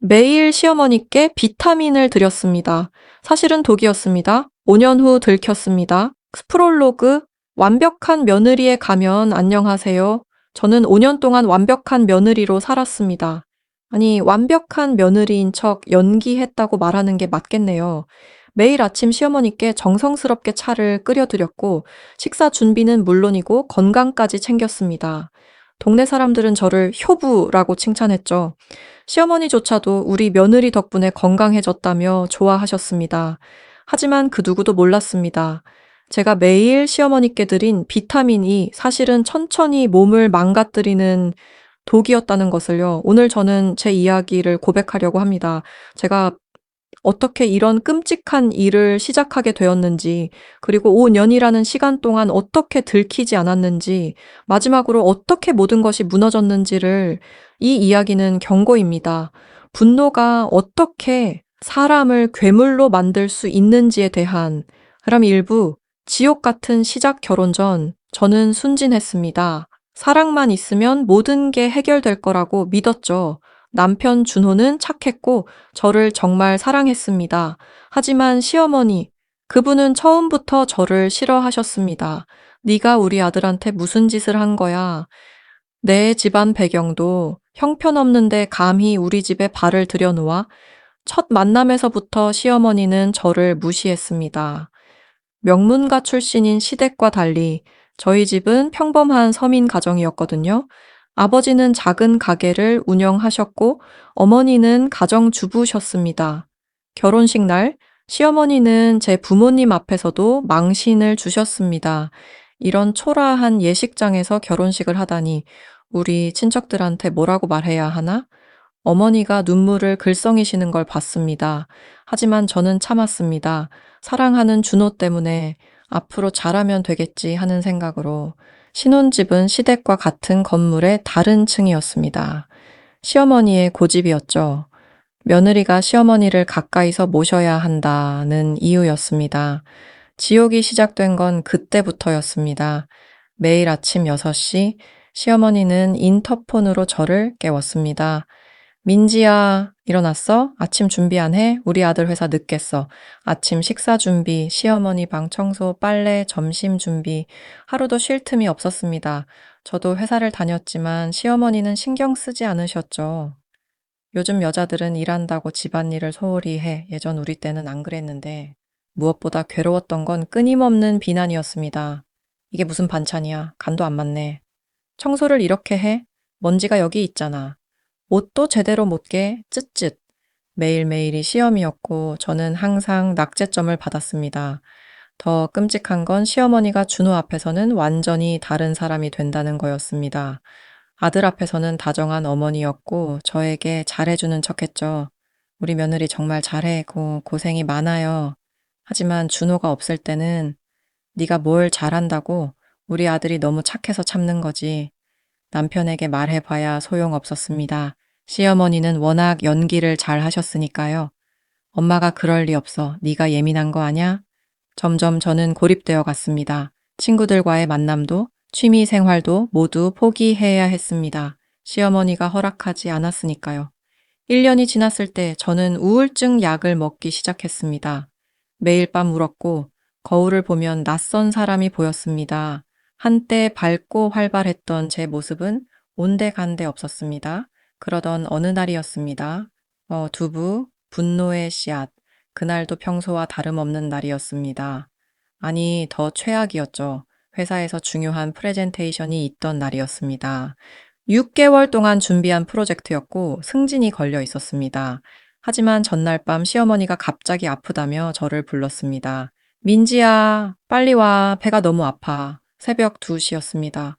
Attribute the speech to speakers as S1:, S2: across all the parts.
S1: 매일 시어머니께 비타민을 드렸습니다. 사실은 독이었습니다. 5년 후 들켰습니다. 스프롤로그 완벽한 며느리에 가면 안녕하세요. 저는 5년 동안 완벽한 며느리로 살았습니다. 아니, 완벽한 며느리인 척 연기했다고 말하는 게 맞겠네요. 매일 아침 시어머니께 정성스럽게 차를 끓여드렸고, 식사 준비는 물론이고 건강까지 챙겼습니다. 동네 사람들은 저를 효부라고 칭찬했죠. 시어머니조차도 우리 며느리 덕분에 건강해졌다며 좋아하셨습니다. 하지만 그 누구도 몰랐습니다. 제가 매일 시어머니께 드린 비타민이 사실은 천천히 몸을 망가뜨리는 독이었다는 것을요. 오늘 저는 제 이야기를 고백하려고 합니다. 제가 어떻게 이런 끔찍한 일을 시작하게 되었는지, 그리고 5년이라는 시간 동안 어떻게 들키지 않았는지, 마지막으로 어떻게 모든 것이 무너졌는지를 이 이야기는 경고입니다. 분노가 어떻게 사람을 괴물로 만들 수 있는지에 대한 그럼 일부 지옥 같은 시작 결혼 전 저는 순진했습니다. 사랑만 있으면 모든 게 해결될 거라고 믿었죠. 남편 준호는 착했고 저를 정말 사랑했습니다. 하지만 시어머니, 그분은 처음부터 저를 싫어하셨습니다. 네가 우리 아들한테 무슨 짓을 한 거야? 내 집안 배경도 형편없는데 감히 우리 집에 발을 들여놓아 첫 만남에서부터 시어머니는 저를 무시했습니다. 명문가 출신인 시댁과 달리 저희 집은 평범한 서민 가정이었거든요. 아버지는 작은 가게를 운영하셨고 어머니는 가정주부셨습니다. 결혼식 날 시어머니는 제 부모님 앞에서도 망신을 주셨습니다. 이런 초라한 예식장에서 결혼식을 하다니 우리 친척들한테 뭐라고 말해야 하나? 어머니가 눈물을 글썽이시는 걸 봤습니다. 하지만 저는 참았습니다. 사랑하는 준호 때문에 앞으로 잘하면 되겠지 하는 생각으로 신혼집은 시댁과 같은 건물의 다른 층이었습니다. 시어머니의 고집이었죠. 며느리가 시어머니를 가까이서 모셔야 한다는 이유였습니다. 지옥이 시작된 건 그때부터였습니다. 매일 아침 6시 시어머니는 인터폰으로 저를 깨웠습니다. 민지야, 일어났어? 아침 준비 안 해? 우리 아들 회사 늦겠어. 아침 식사 준비, 시어머니 방 청소, 빨래, 점심 준비. 하루도 쉴 틈이 없었습니다. 저도 회사를 다녔지만 시어머니는 신경 쓰지 않으셨죠. 요즘 여자들은 일한다고 집안일을 소홀히 해. 예전 우리 때는 안 그랬는데. 무엇보다 괴로웠던 건 끊임없는 비난이었습니다. 이게 무슨 반찬이야? 간도 안 맞네. 청소를 이렇게 해? 먼지가 여기 있잖아. 옷도 제대로 못 개, 쯧쯧. 매일매일이 시험이었고 저는 항상 낙제점을 받았습니다. 더 끔찍한 건 시어머니가 준호 앞에서는 완전히 다른 사람이 된다는 거였습니다. 아들 앞에서는 다정한 어머니였고 저에게 잘해주는 척했죠. 우리 며느리 정말 잘해, 고생이 많아요. 하지만 준호가 없을 때는 네가 뭘 잘한다고 우리 아들이 너무 착해서 참는 거지. 남편에게 말해봐야 소용없었습니다. 시어머니는 워낙 연기를 잘 하셨으니까요. 엄마가 그럴 리 없어. 네가 예민한 거 아냐? 점점 저는 고립되어 갔습니다. 친구들과의 만남도 취미 생활도 모두 포기해야 했습니다. 시어머니가 허락하지 않았으니까요. 1년이 지났을 때 저는 우울증 약을 먹기 시작했습니다. 매일 밤 울었고 거울을 보면 낯선 사람이 보였습니다. 한때 밝고 활발했던 제 모습은 온데간데 없었습니다. 그러던 어느 날이었습니다. 두부, 분노의 씨앗. 그날도 평소와 다름없는 날이었습니다. 아니, 더 최악이었죠. 회사에서 중요한 프레젠테이션이 있던 날이었습니다. 6개월 동안 준비한 프로젝트였고 승진이 걸려 있었습니다. 하지만 전날 밤 시어머니가 갑자기 아프다며 저를 불렀습니다. 민지야, 빨리 와. 배가 너무 아파. 새벽 2시였습니다.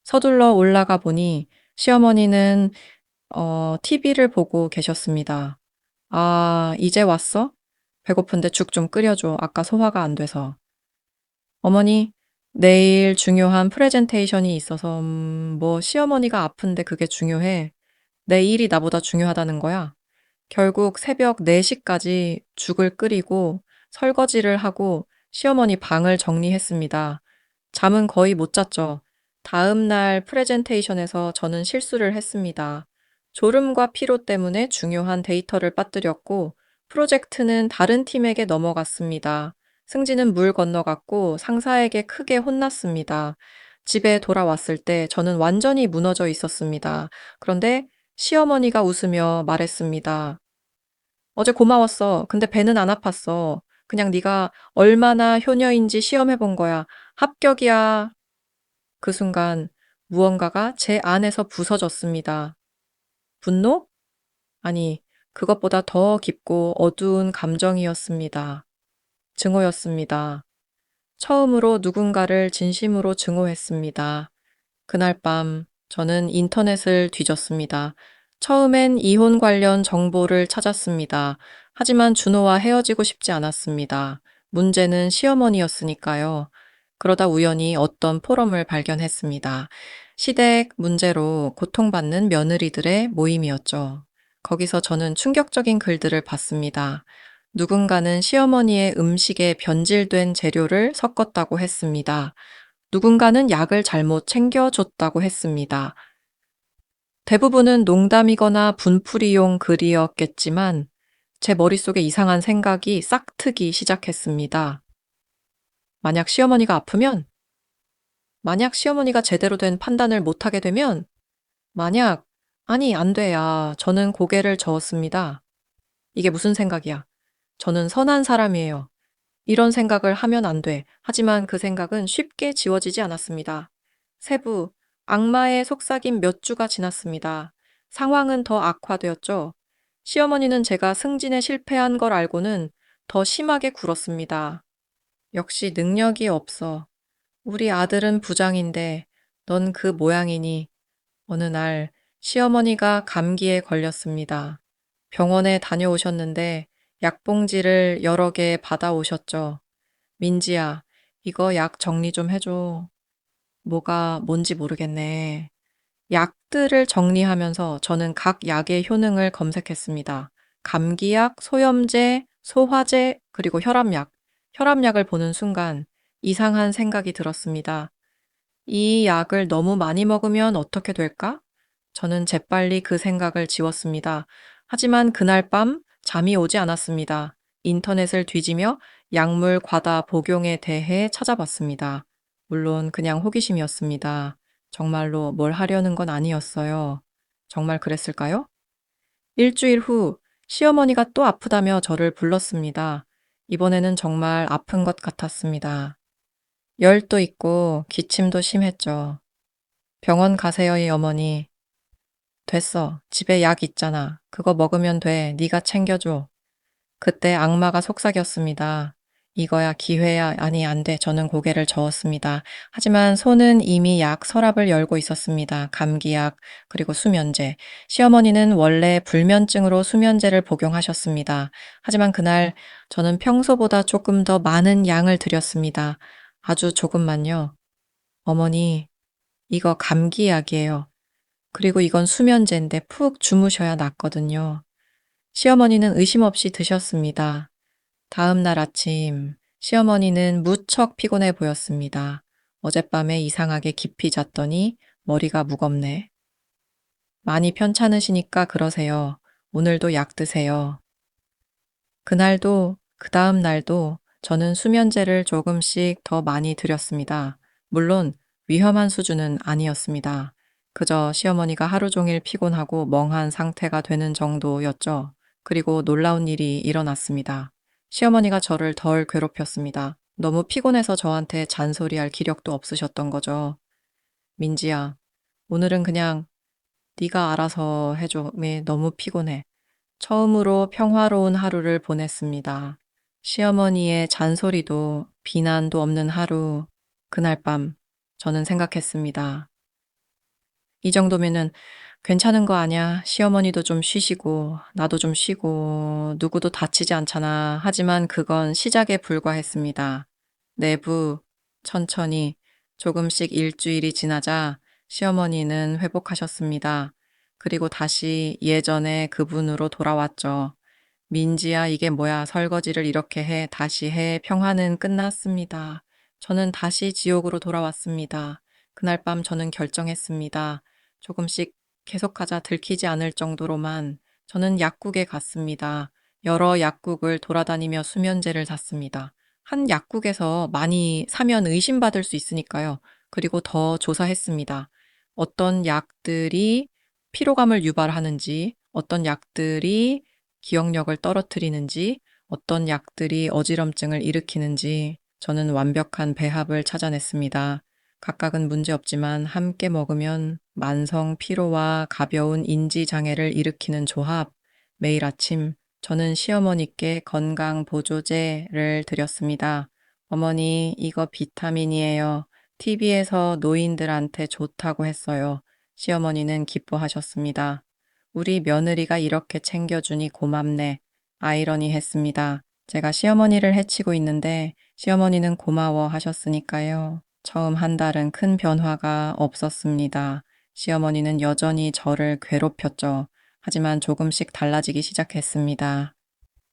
S1: 서둘러 올라가 보니 시어머니는 TV를 보고 계셨습니다. 아, 이제 왔어? 배고픈데 죽 좀 끓여줘. 아까 소화가 안 돼서. 어머니, 내일 중요한 프레젠테이션이 있어서, 뭐, 시어머니가 아픈데 그게 중요해. 내 일이 나보다 중요하다는 거야. 결국 새벽 4시까지 죽을 끓이고 설거지를 하고 시어머니 방을 정리했습니다. 잠은 거의 못 잤죠. 다음 날 프레젠테이션에서 저는 실수를 했습니다. 졸음과 피로 때문에 중요한 데이터를 빠뜨렸고, 프로젝트는 다른 팀에게 넘어갔습니다. 승진은 물 건너갔고 상사에게 크게 혼났습니다. 집에 돌아왔을 때 저는 완전히 무너져 있었습니다. 그런데 시어머니가 웃으며 말했습니다. 어제 고마웠어. 근데 배는 안 아팠어. 그냥 네가 얼마나 효녀인지 시험해 본 거야. 합격이야. 그 순간 무언가가 제 안에서 부서졌습니다. 분노? 아니, 그것보다 더 깊고 어두운 감정이었습니다. 증오였습니다. 처음으로 누군가를 진심으로 증오했습니다. 그날 밤 저는 인터넷을 뒤졌습니다. 처음엔 이혼 관련 정보를 찾았습니다. 하지만 준호와 헤어지고 싶지 않았습니다. 문제는 시어머니였으니까요. 그러다 우연히 어떤 포럼을 발견했습니다. 시댁 문제로 고통받는 며느리들의 모임이었죠. 거기서 저는 충격적인 글들을 봤습니다. 누군가는 시어머니의 음식에 변질된 재료를 섞었다고 했습니다. 누군가는 약을 잘못 챙겨줬다고 했습니다. 대부분은 농담이거나 분풀이용 글이었겠지만 제 머릿속에 이상한 생각이 싹트기 시작했습니다. 만약 시어머니가 아프면? 만약 시어머니가 제대로 된 판단을 못하게 되면? 만약, 아니, 안 돼야. 저는 고개를 저었습니다. 이게 무슨 생각이야? 저는 선한 사람이에요. 이런 생각을 하면 안 돼. 하지만 그 생각은 쉽게 지워지지 않았습니다. 세부, 악마의 속삭임 몇 주가 지났습니다. 상황은 더 악화되었죠. 시어머니는 제가 승진에 실패한 걸 알고는 더 심하게 굴었습니다. 역시 능력이 없어. 우리 아들은 부장인데 넌 그 모양이니. 어느 날 시어머니가 감기에 걸렸습니다. 병원에 다녀오셨는데 약봉지를 여러 개 받아오셨죠. 민지야, 이거 약 정리 좀 해줘. 뭐가 뭔지 모르겠네. 약들을 정리하면서 저는 각 약의 효능을 검색했습니다. 감기약, 소염제, 소화제, 그리고 혈압약. 혈압약을 보는 순간 이상한 생각이 들었습니다. 이 약을 너무 많이 먹으면 어떻게 될까? 저는 재빨리 그 생각을 지웠습니다. 하지만 그날 밤 잠이 오지 않았습니다. 인터넷을 뒤지며 약물 과다 복용에 대해 찾아봤습니다. 물론 그냥 호기심이었습니다. 정말로 뭘 하려는 건 아니었어요. 정말 그랬을까요? 일주일 후 시어머니가 또 아프다며 저를 불렀습니다. 이번에는 정말 아픈 것 같았습니다. 열도 있고 기침도 심했죠. 병원 가세요의 어머니. 됐어. 집에 약 있잖아. 그거 먹으면 돼. 네가 챙겨줘. 그때 악마가 속삭였습니다. 이거야 기회야. 아니 안 돼. 저는 고개를 저었습니다. 하지만 손은 이미 약 서랍을 열고 있었습니다. 감기약 그리고 수면제. 시어머니는 원래 불면증으로 수면제를 복용하셨습니다. 하지만 그날 저는 평소보다 조금 더 많은 양을 드렸습니다. 아주 조금만요. 어머니, 이거 감기약이에요. 그리고 이건 수면제인데 푹 주무셔야 낫거든요. 시어머니는 의심 없이 드셨습니다. 다음 날 아침, 시어머니는 무척 피곤해 보였습니다. 어젯밤에 이상하게 깊이 잤더니 머리가 무겁네. 많이 편찮으시니까 그러세요. 오늘도 약 드세요. 그날도, 그 다음 날도 저는 수면제를 조금씩 더 많이 드렸습니다. 물론 위험한 수준은 아니었습니다. 그저 시어머니가 하루 종일 피곤하고 멍한 상태가 되는 정도였죠. 그리고 놀라운 일이 일어났습니다. 시어머니가 저를 덜 괴롭혔습니다. 너무 피곤해서 저한테 잔소리할 기력도 없으셨던 거죠. 민지야, 오늘은 그냥 네가 알아서 해줘. 너무 피곤해. 처음으로 평화로운 하루를 보냈습니다. 시어머니의 잔소리도 비난도 없는 하루. 그날 밤 저는 생각했습니다. 이 정도면은 괜찮은 거 아냐. 시어머니도 좀 쉬시고 나도 좀 쉬고 누구도 다치지 않잖아. 하지만 그건 시작에 불과했습니다. 내부 천천히 조금씩 일주일이 지나자 시어머니는 회복하셨습니다. 그리고 다시 예전의 그분으로 돌아왔죠. 민지야, 이게 뭐야? 설거지를 이렇게 해. 다시 해. 평화는 끝났습니다. 저는 다시 지옥으로 돌아왔습니다. 그날 밤 저는 결정했습니다. 조금씩 계속하자 들키지 않을 정도로만 저는 약국에 갔습니다. 여러 약국을 돌아다니며 수면제를 샀습니다. 한 약국에서 많이 사면 의심받을 수 있으니까요. 그리고 더 조사했습니다. 어떤 약들이 피로감을 유발하는지, 어떤 약들이 기억력을 떨어뜨리는지, 어떤 약들이 어지럼증을 일으키는지 저는 완벽한 배합을 찾아냈습니다. 각각은 문제없지만 함께 먹으면 만성 피로와 가벼운 인지장애를 일으키는 조합. 매일 아침 저는 시어머니께 건강 보조제를 드렸습니다. 어머니, 이거 비타민이에요. TV에서 노인들한테 좋다고 했어요. 시어머니는 기뻐하셨습니다. 우리 며느리가 이렇게 챙겨주니 고맙네. 아이러니했습니다. 제가 시어머니를 해치고 있는데 시어머니는 고마워 하셨으니까요. 처음 한 달은 큰 변화가 없었습니다. 시어머니는 여전히 저를 괴롭혔죠. 하지만 조금씩 달라지기 시작했습니다.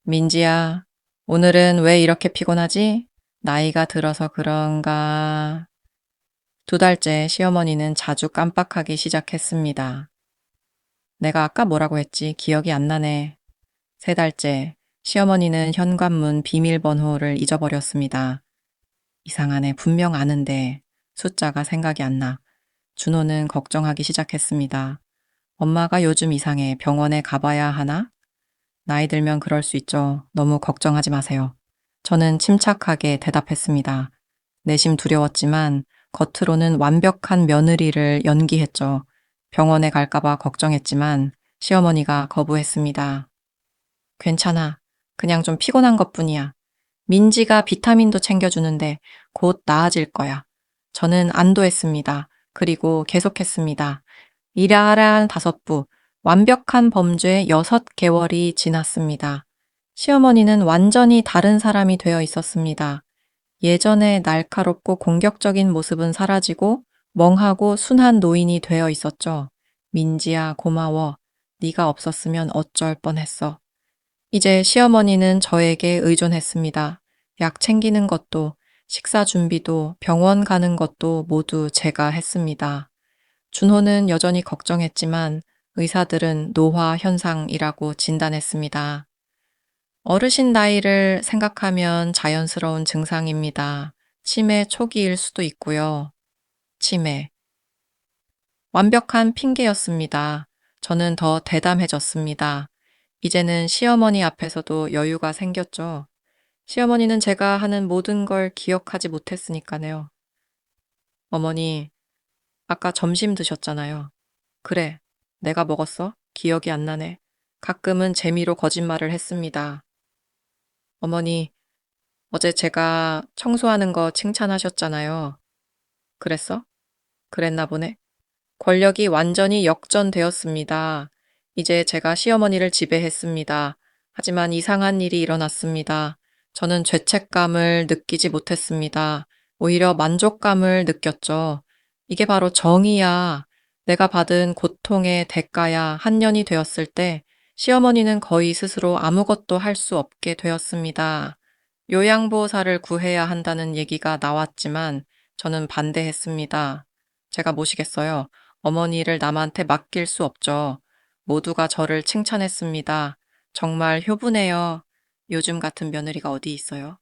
S1: 민지야, 오늘은 왜 이렇게 피곤하지? 나이가 들어서 그런가? 2달째 시어머니는 자주 깜빡하기 시작했습니다. 내가 아까 뭐라고 했지? 기억이 안 나네. 3달째 시어머니는 현관문 비밀번호를 잊어버렸습니다. 이상하네. 분명 아는데 숫자가 생각이 안 나. 준호는 걱정하기 시작했습니다. 엄마가 요즘 이상해. 병원에 가봐야 하나? 나이 들면 그럴 수 있죠. 너무 걱정하지 마세요. 저는 침착하게 대답했습니다. 내심 두려웠지만 겉으로는 완벽한 며느리를 연기했죠. 병원에 갈까봐 걱정했지만 시어머니가 거부했습니다. 괜찮아. 그냥 좀 피곤한 것뿐이야. 민지가 비타민도 챙겨주는데 곧 나아질 거야. 저는 안도했습니다. 그리고 계속했습니다. 일야란 5부, 완벽한 범죄 6개월이 지났습니다. 시어머니는 완전히 다른 사람이 되어 있었습니다. 예전에 날카롭고 공격적인 모습은 사라지고 멍하고 순한 노인이 되어 있었죠. 민지야, 고마워. 네가 없었으면 어쩔 뻔했어. 이제 시어머니는 저에게 의존했습니다. 약 챙기는 것도, 식사 준비도, 병원 가는 것도 모두 제가 했습니다. 준호는 여전히 걱정했지만 의사들은 노화 현상이라고 진단했습니다. 어르신 나이를 생각하면 자연스러운 증상입니다. 치매 초기일 수도 있고요. 치매. 완벽한 핑계였습니다. 저는 더 대담해졌습니다. 이제는 시어머니 앞에서도 여유가 생겼죠. 시어머니는 제가 하는 모든 걸 기억하지 못했으니까요. 어머니, 아까 점심 드셨잖아요. 그래, 내가 먹었어? 기억이 안 나네. 가끔은 재미로 거짓말을 했습니다. 어머니, 어제 제가 청소하는 거 칭찬하셨잖아요. 그랬어? 그랬나 보네. 권력이 완전히 역전되었습니다. 이제 제가 시어머니를 지배했습니다. 하지만 이상한 일이 일어났습니다. 저는 죄책감을 느끼지 못했습니다. 오히려 만족감을 느꼈죠. 이게 바로 정의야. 내가 받은 고통의 대가야. 한 년이 되었을 때 시어머니는 거의 스스로 아무것도 할 수 없게 되었습니다. 요양보호사를 구해야 한다는 얘기가 나왔지만 저는 반대했습니다. 제가 모시겠어요. 어머니를 남한테 맡길 수 없죠. 모두가 저를 칭찬했습니다. 정말 효부네요. 요즘 같은 며느리가 어디 있어요?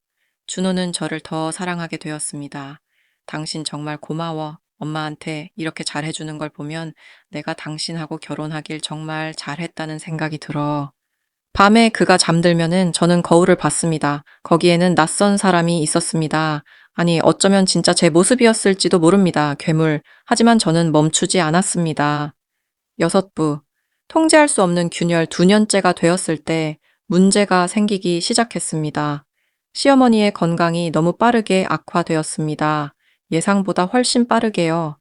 S1: 준호는 저를 더 사랑하게 되었습니다. 당신 정말 고마워. 엄마한테 이렇게 잘해주는 걸 보면 내가 당신하고 결혼하길 정말 잘했다는 생각이 들어. 밤에 그가 잠들면은 저는 거울을 봤습니다. 거기에는 낯선 사람이 있었습니다. 아니, 어쩌면 진짜 제 모습이었을지도 모릅니다. 괴물. 하지만 저는 멈추지 않았습니다. 6부. 통제할 수 없는 균열 2년째가 되었을 때 문제가 생기기 시작했습니다. 시어머니의 건강이 너무 빠르게 악화되었습니다. 예상보다 훨씬 빠르게요.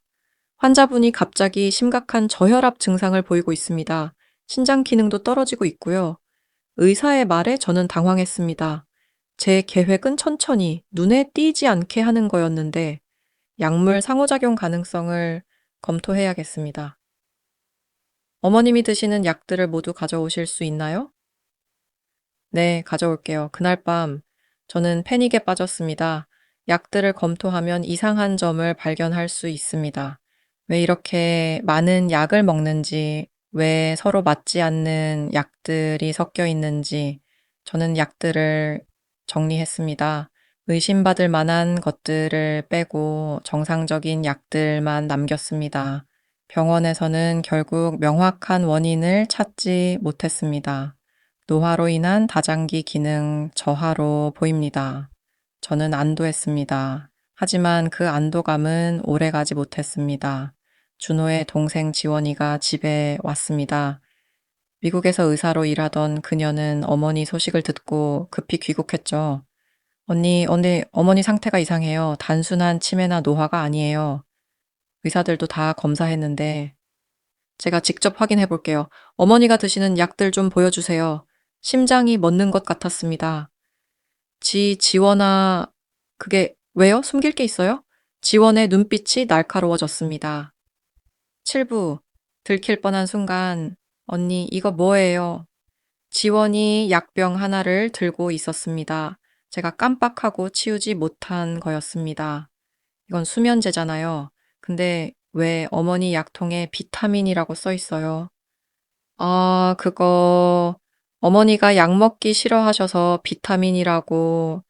S1: 환자분이 갑자기 심각한 저혈압 증상을 보이고 있습니다. 신장 기능도 떨어지고 있고요. 의사의 말에 저는 당황했습니다. 제 계획은 천천히 눈에 띄지 않게 하는 거였는데 약물 상호작용 가능성을 검토해야겠습니다. 어머님이 드시는 약들을 모두 가져오실 수 있나요? 네, 가져올게요. 그날 밤 저는 패닉에 빠졌습니다. 약들을 검토하면 이상한 점을 발견할 수 있습니다. 왜 이렇게 많은 약을 먹는지, 왜 서로 맞지 않는 약들이 섞여 있는지 저는 약들을 정리했습니다. 의심받을 만한 것들을 빼고 정상적인 약들만 남겼습니다. 병원에서는 결국 명확한 원인을 찾지 못했습니다. 노화로 인한 다장기 기능 저하로 보입니다. 저는 안도했습니다. 하지만 그 안도감은 오래가지 못했습니다. 준호의 동생 지원이가 집에 왔습니다. 미국에서 의사로 일하던 그녀는 어머니 소식을 듣고 급히 귀국했죠. 언니, 어머니 상태가 이상해요. 단순한 치매나 노화가 아니에요. 의사들도 다 검사했는데 제가 직접 확인해 볼게요. 어머니가 드시는 약들 좀 보여주세요. 심장이 멎는 것 같았습니다. 지원아, 그게 왜요? 숨길 게 있어요? 지원의 눈빛이 날카로워졌습니다. 7부, 들킬 뻔한 순간, 언니, 이거 뭐예요? 지원이 약병 하나를 들고 있었습니다. 제가 깜빡하고 치우지 못한 거였습니다. 이건 수면제잖아요. 근데 왜 어머니 약통에 비타민이라고 써 있어요? 아, 그거 어머니가 약 먹기 싫어하셔서 비타민이라고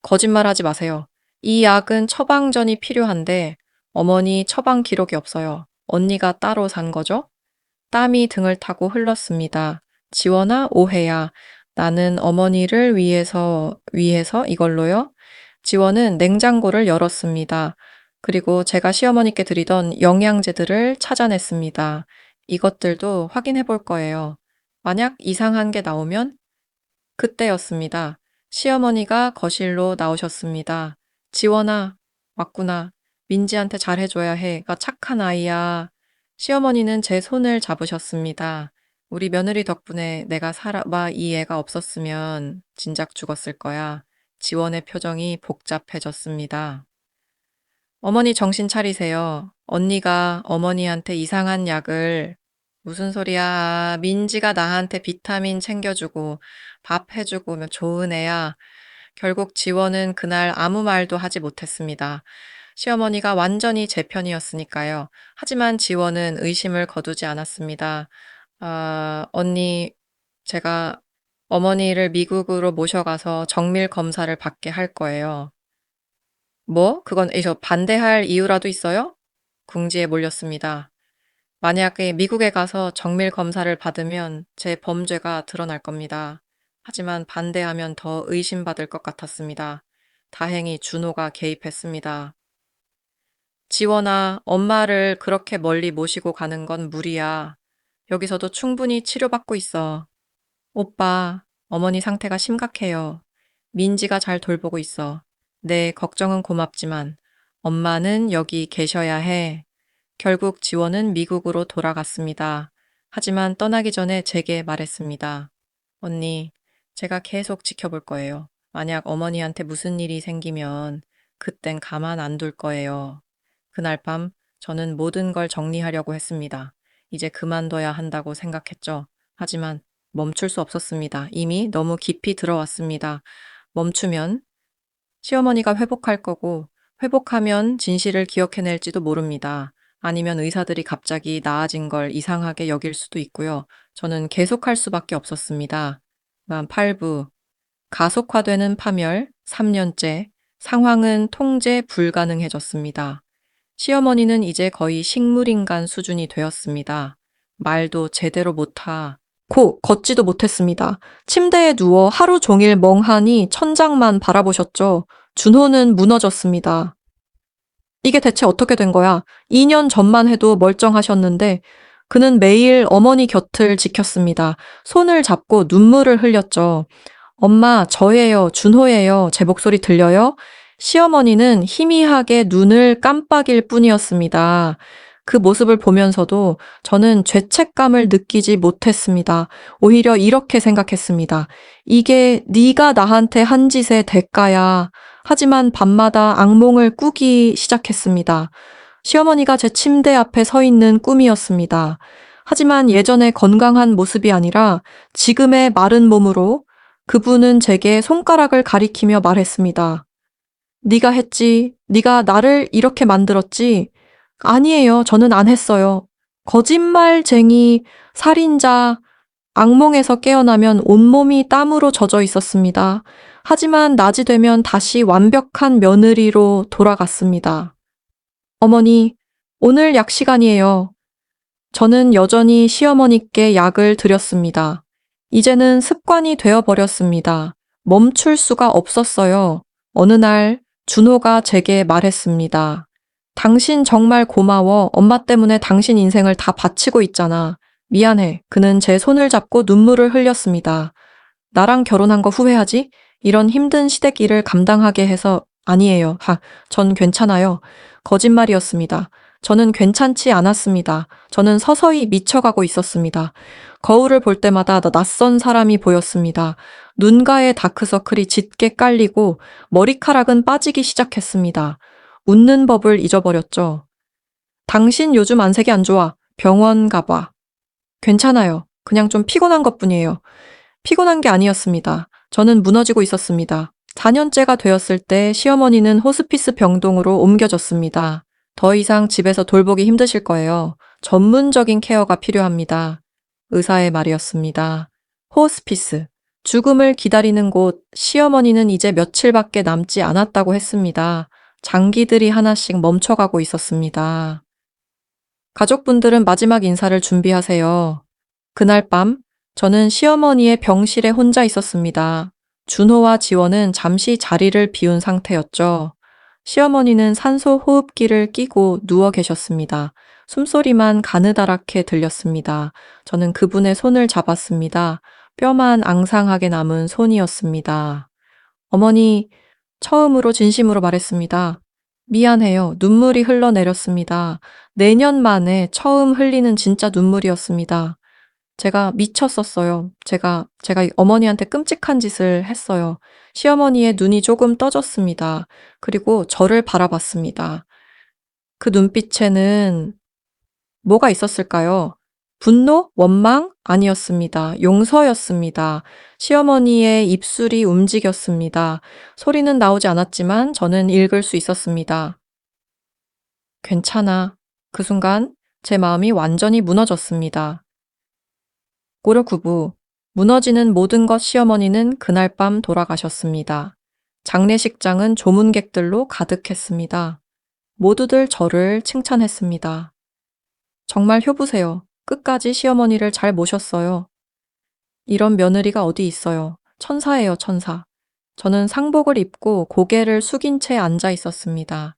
S1: 거짓말하지 마세요. 이 약은 처방전이 필요한데 어머니 처방 기록이 없어요. 언니가 따로 산 거죠? 땀이 등을 타고 흘렀습니다. 지원아, 오해야. 나는 어머니를 위해서 이걸로요? 지원은 냉장고를 열었습니다. 그리고 제가 시어머니께 드리던 영양제들을 찾아냈습니다. 이것들도 확인해 볼 거예요. 만약 이상한 게 나오면 그때였습니다. 시어머니가 거실로 나오셨습니다. 지원아, 왔구나. 민지한테 잘해줘야 해. 가 착한 아이야. 시어머니는 제 손을 잡으셨습니다. 우리 며느리 덕분에 내가 살아봐 이 애가 없었으면 진작 죽었을 거야. 지원의 표정이 복잡해졌습니다. 어머니 정신 차리세요. 언니가 어머니한테 이상한 약을 무슨 소리야. 민지가 나한테 비타민 챙겨주고 밥 해주고 좋은 애야. 결국 지원은 그날 아무 말도 하지 못했습니다. 시어머니가 완전히 제 편이었으니까요. 하지만 지원은 의심을 거두지 않았습니다. 아, 언니, 제가 어머니를 미국으로 모셔가서 정밀 검사를 받게 할 거예요. 뭐? 그건 저 반대할 이유라도 있어요? 궁지에 몰렸습니다. 만약에 미국에 가서 정밀 검사를 받으면 제 범죄가 드러날 겁니다. 하지만 반대하면 더 의심받을 것 같았습니다. 다행히 준호가 개입했습니다. 지원아, 엄마를 그렇게 멀리 모시고 가는 건 무리야. 여기서도 충분히 치료받고 있어. 오빠, 어머니 상태가 심각해요. 민지가 잘 돌보고 있어. 네, 걱정은 고맙지만 엄마는 여기 계셔야 해. 결국 지원은 미국으로 돌아갔습니다. 하지만 떠나기 전에 제게 말했습니다. 언니, 제가 계속 지켜볼 거예요. 만약 어머니한테 무슨 일이 생기면 그땐 가만 안 둘 거예요. 그날 밤 저는 모든 걸 정리하려고 했습니다. 이제 그만둬야 한다고 생각했죠. 하지만 멈출 수 없었습니다. 이미 너무 깊이 들어왔습니다. 멈추면 시어머니가 회복할 거고 회복하면 진실을 기억해낼지도 모릅니다. 아니면 의사들이 갑자기 나아진 걸 이상하게 여길 수도 있고요. 저는 계속할 수밖에 없었습니다. 8부 가속화되는 파멸 3년째 상황은 통제 불가능해졌습니다. 시어머니는 이제 거의 식물인간 수준이 되었습니다. 말도 제대로 걷지도 못했습니다. 침대에 누워 하루 종일 멍하니 천장만 바라보셨죠. 준호는 무너졌습니다. 이게 대체 어떻게 된 거야? 2년 전만 해도 멀쩡하셨는데 그는 매일 어머니 곁을 지켰습니다. 손을 잡고 눈물을 흘렸죠. 엄마, 저예요. 준호예요. 제 목소리 들려요? 시어머니는 희미하게 눈을 깜빡일 뿐이었습니다. 그 모습을 보면서도 저는 죄책감을 느끼지 못했습니다. 오히려 이렇게 생각했습니다. 이게 네가 나한테 한 짓의 대가야. 하지만 밤마다 악몽을 꾸기 시작했습니다. 시어머니가 제 침대 앞에 서 있는 꿈이었습니다. 하지만 예전의 건강한 모습이 아니라 지금의 마른 몸으로 그분은 제게 손가락을 가리키며 말했습니다. 네가 했지. 네가 나를 이렇게 만들었지. 아니에요. 저는 안 했어요. 거짓말쟁이, 살인자, 악몽에서 깨어나면 온몸이 땀으로 젖어 있었습니다. 하지만 낮이 되면 다시 완벽한 며느리로 돌아갔습니다. 어머니, 오늘 약 시간이에요. 저는 여전히 시어머니께 약을 드렸습니다. 이제는 습관이 되어버렸습니다. 멈출 수가 없었어요. 어느 날 준호가 제게 말했습니다. 당신 정말 고마워. 엄마 때문에 당신 인생을 다 바치고 있잖아. 미안해. 그는 제 손을 잡고 눈물을 흘렸습니다. 나랑 결혼한 거 후회하지? 이런 힘든 시댁 일을 감당하게 해서 아니에요. 전 괜찮아요. 거짓말이었습니다. 저는 괜찮지 않았습니다. 저는 서서히 미쳐가고 있었습니다. 거울을 볼 때마다 낯선 사람이 보였습니다. 눈가에 다크서클이 짙게 깔리고 머리카락은 빠지기 시작했습니다. 웃는 법을 잊어버렸죠. 당신 요즘 안색이 안 좋아. 병원 가봐. 괜찮아요. 그냥 좀 피곤한 것뿐이에요. 피곤한 게 아니었습니다. 저는 무너지고 있었습니다. 4년째가 되었을 때 시어머니는 호스피스 병동으로 옮겨졌습니다. 더 이상 집에서 돌보기 힘드실 거예요. 전문적인 케어가 필요합니다. 의사의 말이었습니다. 호스피스. 죽음을 기다리는 곳, 시어머니는 이제 며칠밖에 남지 않았다고 했습니다. 장기들이 하나씩 멈춰가고 있었습니다. 가족분들은 마지막 인사를 준비하세요. 그날 밤, 저는 시어머니의 병실에 혼자 있었습니다. 준호와 지원은 잠시 자리를 비운 상태였죠. 시어머니는 산소 호흡기를 끼고 누워 계셨습니다. 숨소리만 가느다랗게 들렸습니다. 저는 그분의 손을 잡았습니다. 뼈만 앙상하게 남은 손이었습니다. 어머니, 처음으로 진심으로 말했습니다. 미안해요. 눈물이 흘러내렸습니다. 4년 만에 처음 흘리는 진짜 눈물이었습니다. 제가 미쳤었어요. 제가 어머니한테 끔찍한 짓을 했어요. 시어머니의 눈이 조금 떠졌습니다. 그리고 저를 바라봤습니다. 그 눈빛에는 뭐가 있었을까요? 분노? 원망? 아니었습니다. 용서였습니다. 시어머니의 입술이 움직였습니다. 소리는 나오지 않았지만 저는 읽을 수 있었습니다. 괜찮아. 그 순간 제 마음이 완전히 무너졌습니다. 꼬르구부, 무너지는 모든 것 시어머니는 그날 밤 돌아가셨습니다. 장례식장은 조문객들로 가득했습니다. 모두들 저를 칭찬했습니다. 정말 효부세요. 끝까지 시어머니를 잘 모셨어요. 이런 며느리가 어디 있어요. 천사예요, 천사. 저는 상복을 입고 고개를 숙인 채 앉아 있었습니다.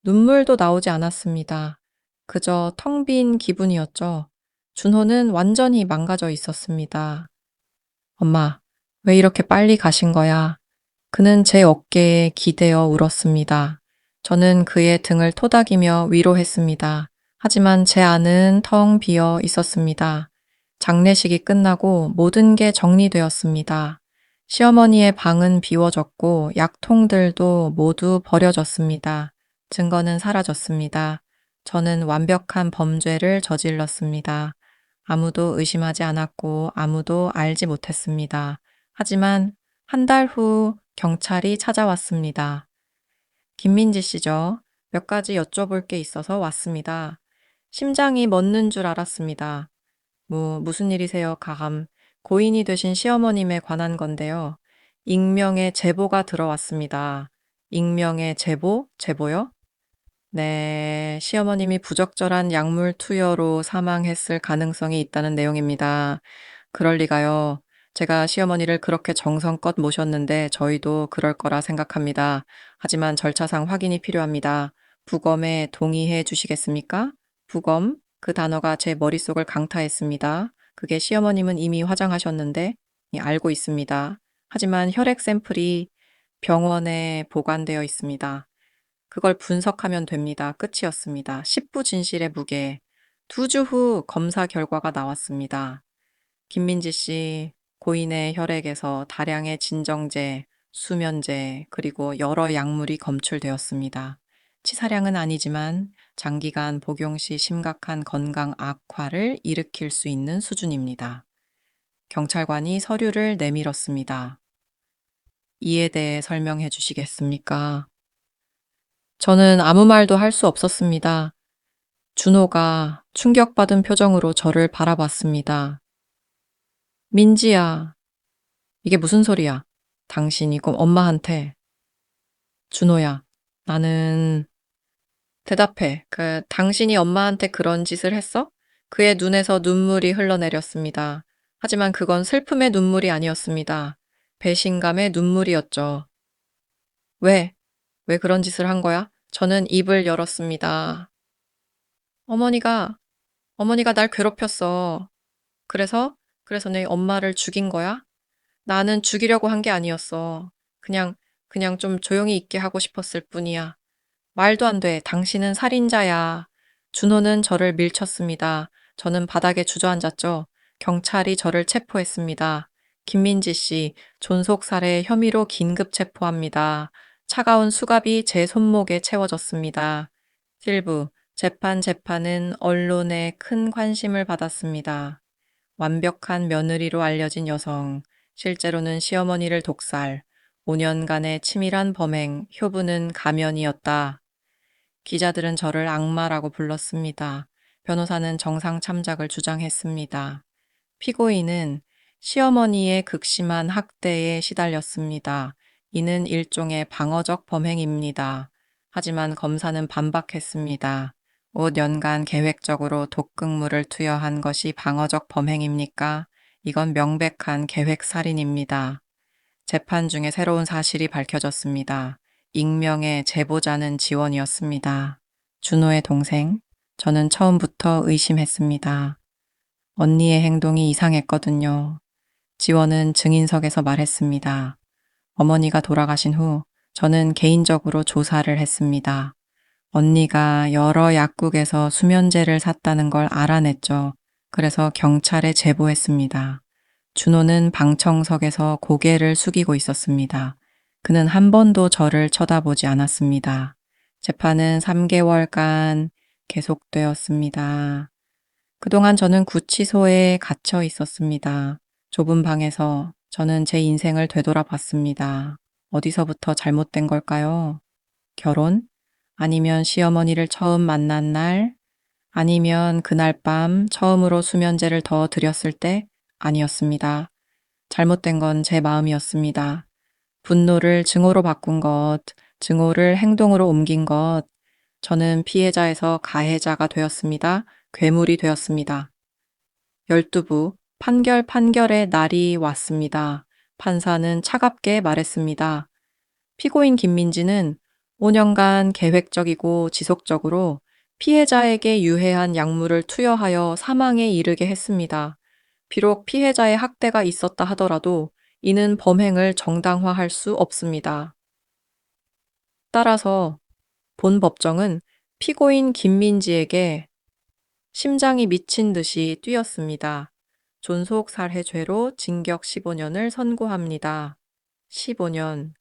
S1: 눈물도 나오지 않았습니다. 그저 텅 빈 기분이었죠. 준호는 완전히 망가져 있었습니다. 엄마, 왜 이렇게 빨리 가신 거야? 그는 제 어깨에 기대어 울었습니다. 저는 그의 등을 토닥이며 위로했습니다. 하지만 제 안은 텅 비어 있었습니다. 장례식이 끝나고 모든 게 정리되었습니다. 시어머니의 방은 비워졌고 약통들도 모두 버려졌습니다. 증거는 사라졌습니다. 저는 완벽한 범죄를 저질렀습니다. 아무도 의심하지 않았고 아무도 알지 못했습니다. 하지만 한 달 후 경찰이 찾아왔습니다. 김민지 씨죠. 몇 가지 여쭤볼 게 있어서 왔습니다. 심장이 멎는 줄 알았습니다. 무슨 일이세요, 가감? 고인이 되신 시어머님에 관한 건데요. 익명의 제보가 들어왔습니다. 익명의 제보? 제보요? 네, 시어머님이 부적절한 약물 투여로 사망했을 가능성이 있다는 내용입니다. 그럴 리가요. 제가 시어머니를 그렇게 정성껏 모셨는데 저희도 그럴 거라 생각합니다. 하지만 절차상 확인이 필요합니다. 부검에 동의해 주시겠습니까? 부검? 그 단어가 제 머릿속을 강타했습니다. 그게 시어머님은 이미 화장하셨는데 알고 있습니다. 하지만 혈액 샘플이 병원에 보관되어 있습니다. 그걸 분석하면 됩니다. 끝이었습니다. 십부진실의 무게. 2주 후 검사 결과가 나왔습니다. 김민지 씨 고인의 혈액에서 다량의 진정제, 수면제, 그리고 여러 약물이 검출되었습니다. 치사량은 아니지만 장기간 복용 시 심각한 건강 악화를 일으킬 수 있는 수준입니다. 경찰관이 서류를 내밀었습니다. 이에 대해 설명해 주시겠습니까? 저는 아무 말도 할 수 없었습니다. 준호가 충격받은 표정으로 저를 바라봤습니다. 민지야, 이게 무슨 소리야? 당신이 꼭 엄마한테. 준호야, 나는 대답해. 당신이 엄마한테 그런 짓을 했어? 그의 눈에서 눈물이 흘러내렸습니다. 하지만 그건 슬픔의 눈물이 아니었습니다. 배신감의 눈물이었죠. 왜? 왜 그런 짓을 한 거야? 저는 입을 열었습니다. 어머니가, 어머니가 날 괴롭혔어. 그래서? 그래서 내 엄마를 죽인 거야? 나는 죽이려고 한 게 아니었어. 그냥, 그냥 좀 조용히 있게 하고 싶었을 뿐이야. 말도 안 돼. 당신은 살인자야. 준호는 저를 밀쳤습니다. 저는 바닥에 주저앉았죠. 경찰이 저를 체포했습니다. 김민지 씨, 존속살해 혐의로 긴급 체포합니다. 차가운 수갑이 제 손목에 채워졌습니다. 실부, 재판은 언론에 큰 관심을 받았습니다. 완벽한 며느리로 알려진 여성, 실제로는 시어머니를 독살, 5년간의 치밀한 범행, 효부는 가면이었다. 기자들은 저를 악마라고 불렀습니다. 변호사는 정상 참작을 주장했습니다. 피고인은 시어머니의 극심한 학대에 시달렸습니다. 이는 일종의 방어적 범행입니다. 하지만 검사는 반박했습니다. 5년간 계획적으로 독극물을 투여한 것이 방어적 범행입니까? 이건 명백한 계획살인입니다. 재판 중에 새로운 사실이 밝혀졌습니다. 익명의 제보자는 지원이었습니다. 준호의 동생. 저는 처음부터 의심했습니다. 언니의 행동이 이상했거든요. 지원은 증인석에서 말했습니다. 어머니가 돌아가신 후 저는 개인적으로 조사를 했습니다. 언니가 여러 약국에서 수면제를 샀다는 걸 알아냈죠. 그래서 경찰에 제보했습니다. 준호는 방청석에서 고개를 숙이고 있었습니다. 그는 한 번도 저를 쳐다보지 않았습니다. 재판은 3개월간 계속되었습니다. 그동안 저는 구치소에 갇혀 있었습니다. 좁은 방에서 저는 제 인생을 되돌아봤습니다. 어디서부터 잘못된 걸까요? 결혼? 아니면 시어머니를 처음 만난 날? 아니면 그날 밤 처음으로 수면제를 더 드렸을 때? 아니었습니다. 잘못된 건 제 마음이었습니다. 분노를 증오로 바꾼 것, 증오를 행동으로 옮긴 것, 저는 피해자에서 가해자가 되었습니다. 괴물이 되었습니다. 12부, 판결의 날이 왔습니다. 판사는 차갑게 말했습니다. 피고인 김민지는 5년간 계획적이고 지속적으로 피해자에게 유해한 약물을 투여하여 사망에 이르게 했습니다. 비록 피해자의 학대가 있었다 하더라도 이는 범행을 정당화할 수 없습니다. 따라서 본 법정은 피고인 김민지에게 심장이 미친 듯이 뛰었습니다. 존속살해죄로 징역 15년을 선고합니다. 15년.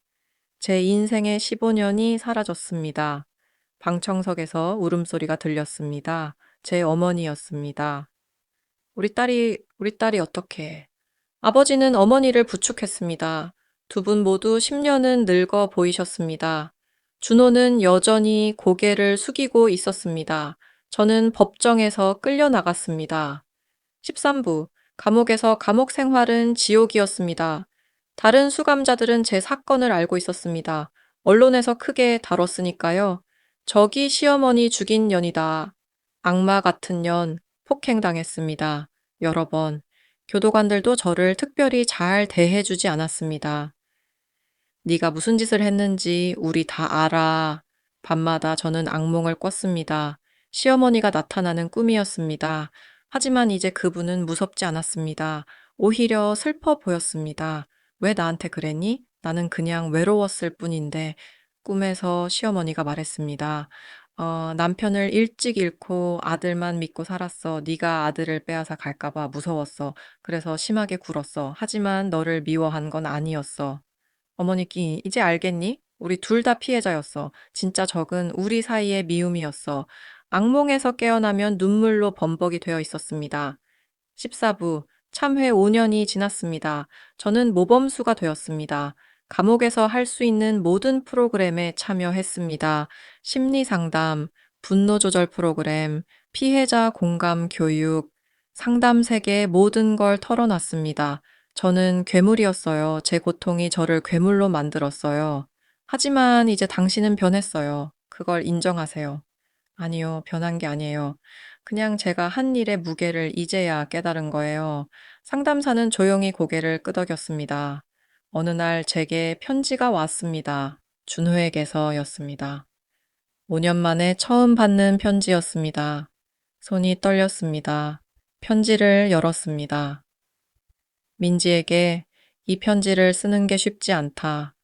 S1: 제 인생의 15년이 사라졌습니다. 방청석에서 울음소리가 들렸습니다. 제 어머니였습니다. 우리 딸이 어떻게? 아버지는 어머니를 부축했습니다. 두 분 모두 10년은 늙어 보이셨습니다. 준호는 여전히 고개를 숙이고 있었습니다. 저는 법정에서 끌려나갔습니다. 13부, 감옥에서 감옥 생활은 지옥이었습니다. 다른 수감자들은 제 사건을 알고 있었습니다. 언론에서 크게 다뤘으니까요. 저기 시어머니 죽인 년이다. 악마 같은 년, 폭행당했습니다. 여러 번. 교도관들도 저를 특별히 잘 대해주지 않았습니다. 네가 무슨 짓을 했는지 우리 다 알아. 밤마다 저는 악몽을 꿨습니다. 시어머니가 나타나는 꿈이었습니다. 하지만 이제 그분은 무섭지 않았습니다. 오히려 슬퍼 보였습니다. 왜 나한테 그랬니? 나는 그냥 외로웠을 뿐인데 꿈에서 시어머니가 말했습니다. 남편을 일찍 잃고 아들만 믿고 살았어. 네가 아들을 빼앗아 갈까봐 무서웠어. 그래서 심하게 굴었어. 하지만 너를 미워한 건 아니었어. 어머니께 이제 알겠니? 우리 둘 다 피해자였어. 진짜 적은 우리 사이의 미움이었어. 악몽에서 깨어나면 눈물로 범벅이 되어 있었습니다. 14부, 참회 5년이 지났습니다. 저는 모범수가 되었습니다. 감옥에서 할 수 있는 모든 프로그램에 참여했습니다. 심리상담, 분노조절 프로그램, 피해자 공감 교육, 상담 세계의 모든 걸 털어놨습니다. 저는 괴물이었어요. 제 고통이 저를 괴물로 만들었어요. 하지만 이제 당신은 변했어요. 그걸 인정하세요. 아니요, 변한 게 아니에요. 그냥 제가 한 일의 무게를 이제야 깨달은 거예요. 상담사는 조용히 고개를 끄덕였습니다. 어느 날 제게 편지가 왔습니다. 준호에게서였습니다. 5년 만에 처음 받는 편지였습니다. 손이 떨렸습니다. 편지를 열었습니다. 민지에게 이 편지를 쓰는 게 쉽지 않다.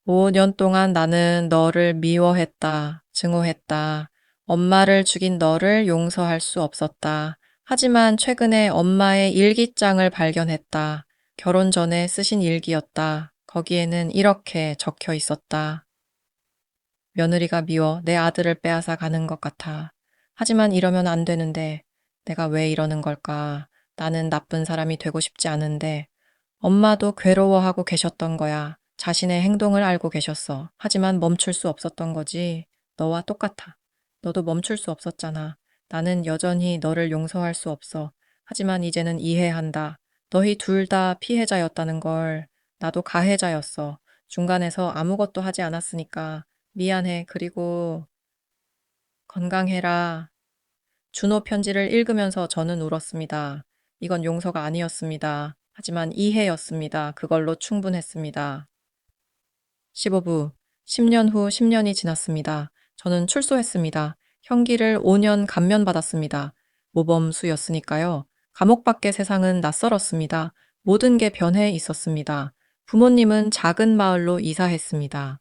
S1: 5년 동안 나는 너를 미워했다. 증오했다. 엄마를 죽인 너를 용서할 수 없었다. 하지만 최근에 엄마의 일기장을 발견했다. 결혼 전에 쓰신 일기였다. 거기에는 이렇게 적혀 있었다. 며느리가 미워 내 아들을 빼앗아 가는 것 같아. 하지만 이러면 안 되는데 내가 왜 이러는 걸까? 나는 나쁜 사람이 되고 싶지 않은데 엄마도 괴로워하고 계셨던 거야. 자신의 행동을 알고 계셨어. 하지만 멈출 수 없었던 거지. 너와 똑같아. 너도 멈출 수 없었잖아. 나는 여전히 너를 용서할 수 없어. 하지만 이제는 이해한다. 너희 둘 다 피해자였다는 걸. 나도 가해자였어. 중간에서 아무것도 하지 않았으니까. 미안해. 그리고 건강해라. 준호 편지를 읽으면서 저는 울었습니다. 이건 용서가 아니었습니다. 하지만 이해였습니다. 그걸로 충분했습니다. 15부, 10년 후 10년이 지났습니다. 저는 출소했습니다. 형기를 5년 감면받았습니다. 모범수였으니까요. 감옥 밖의 세상은 낯설었습니다. 모든 게 변해 있었습니다. 부모님은 작은 마을로 이사했습니다.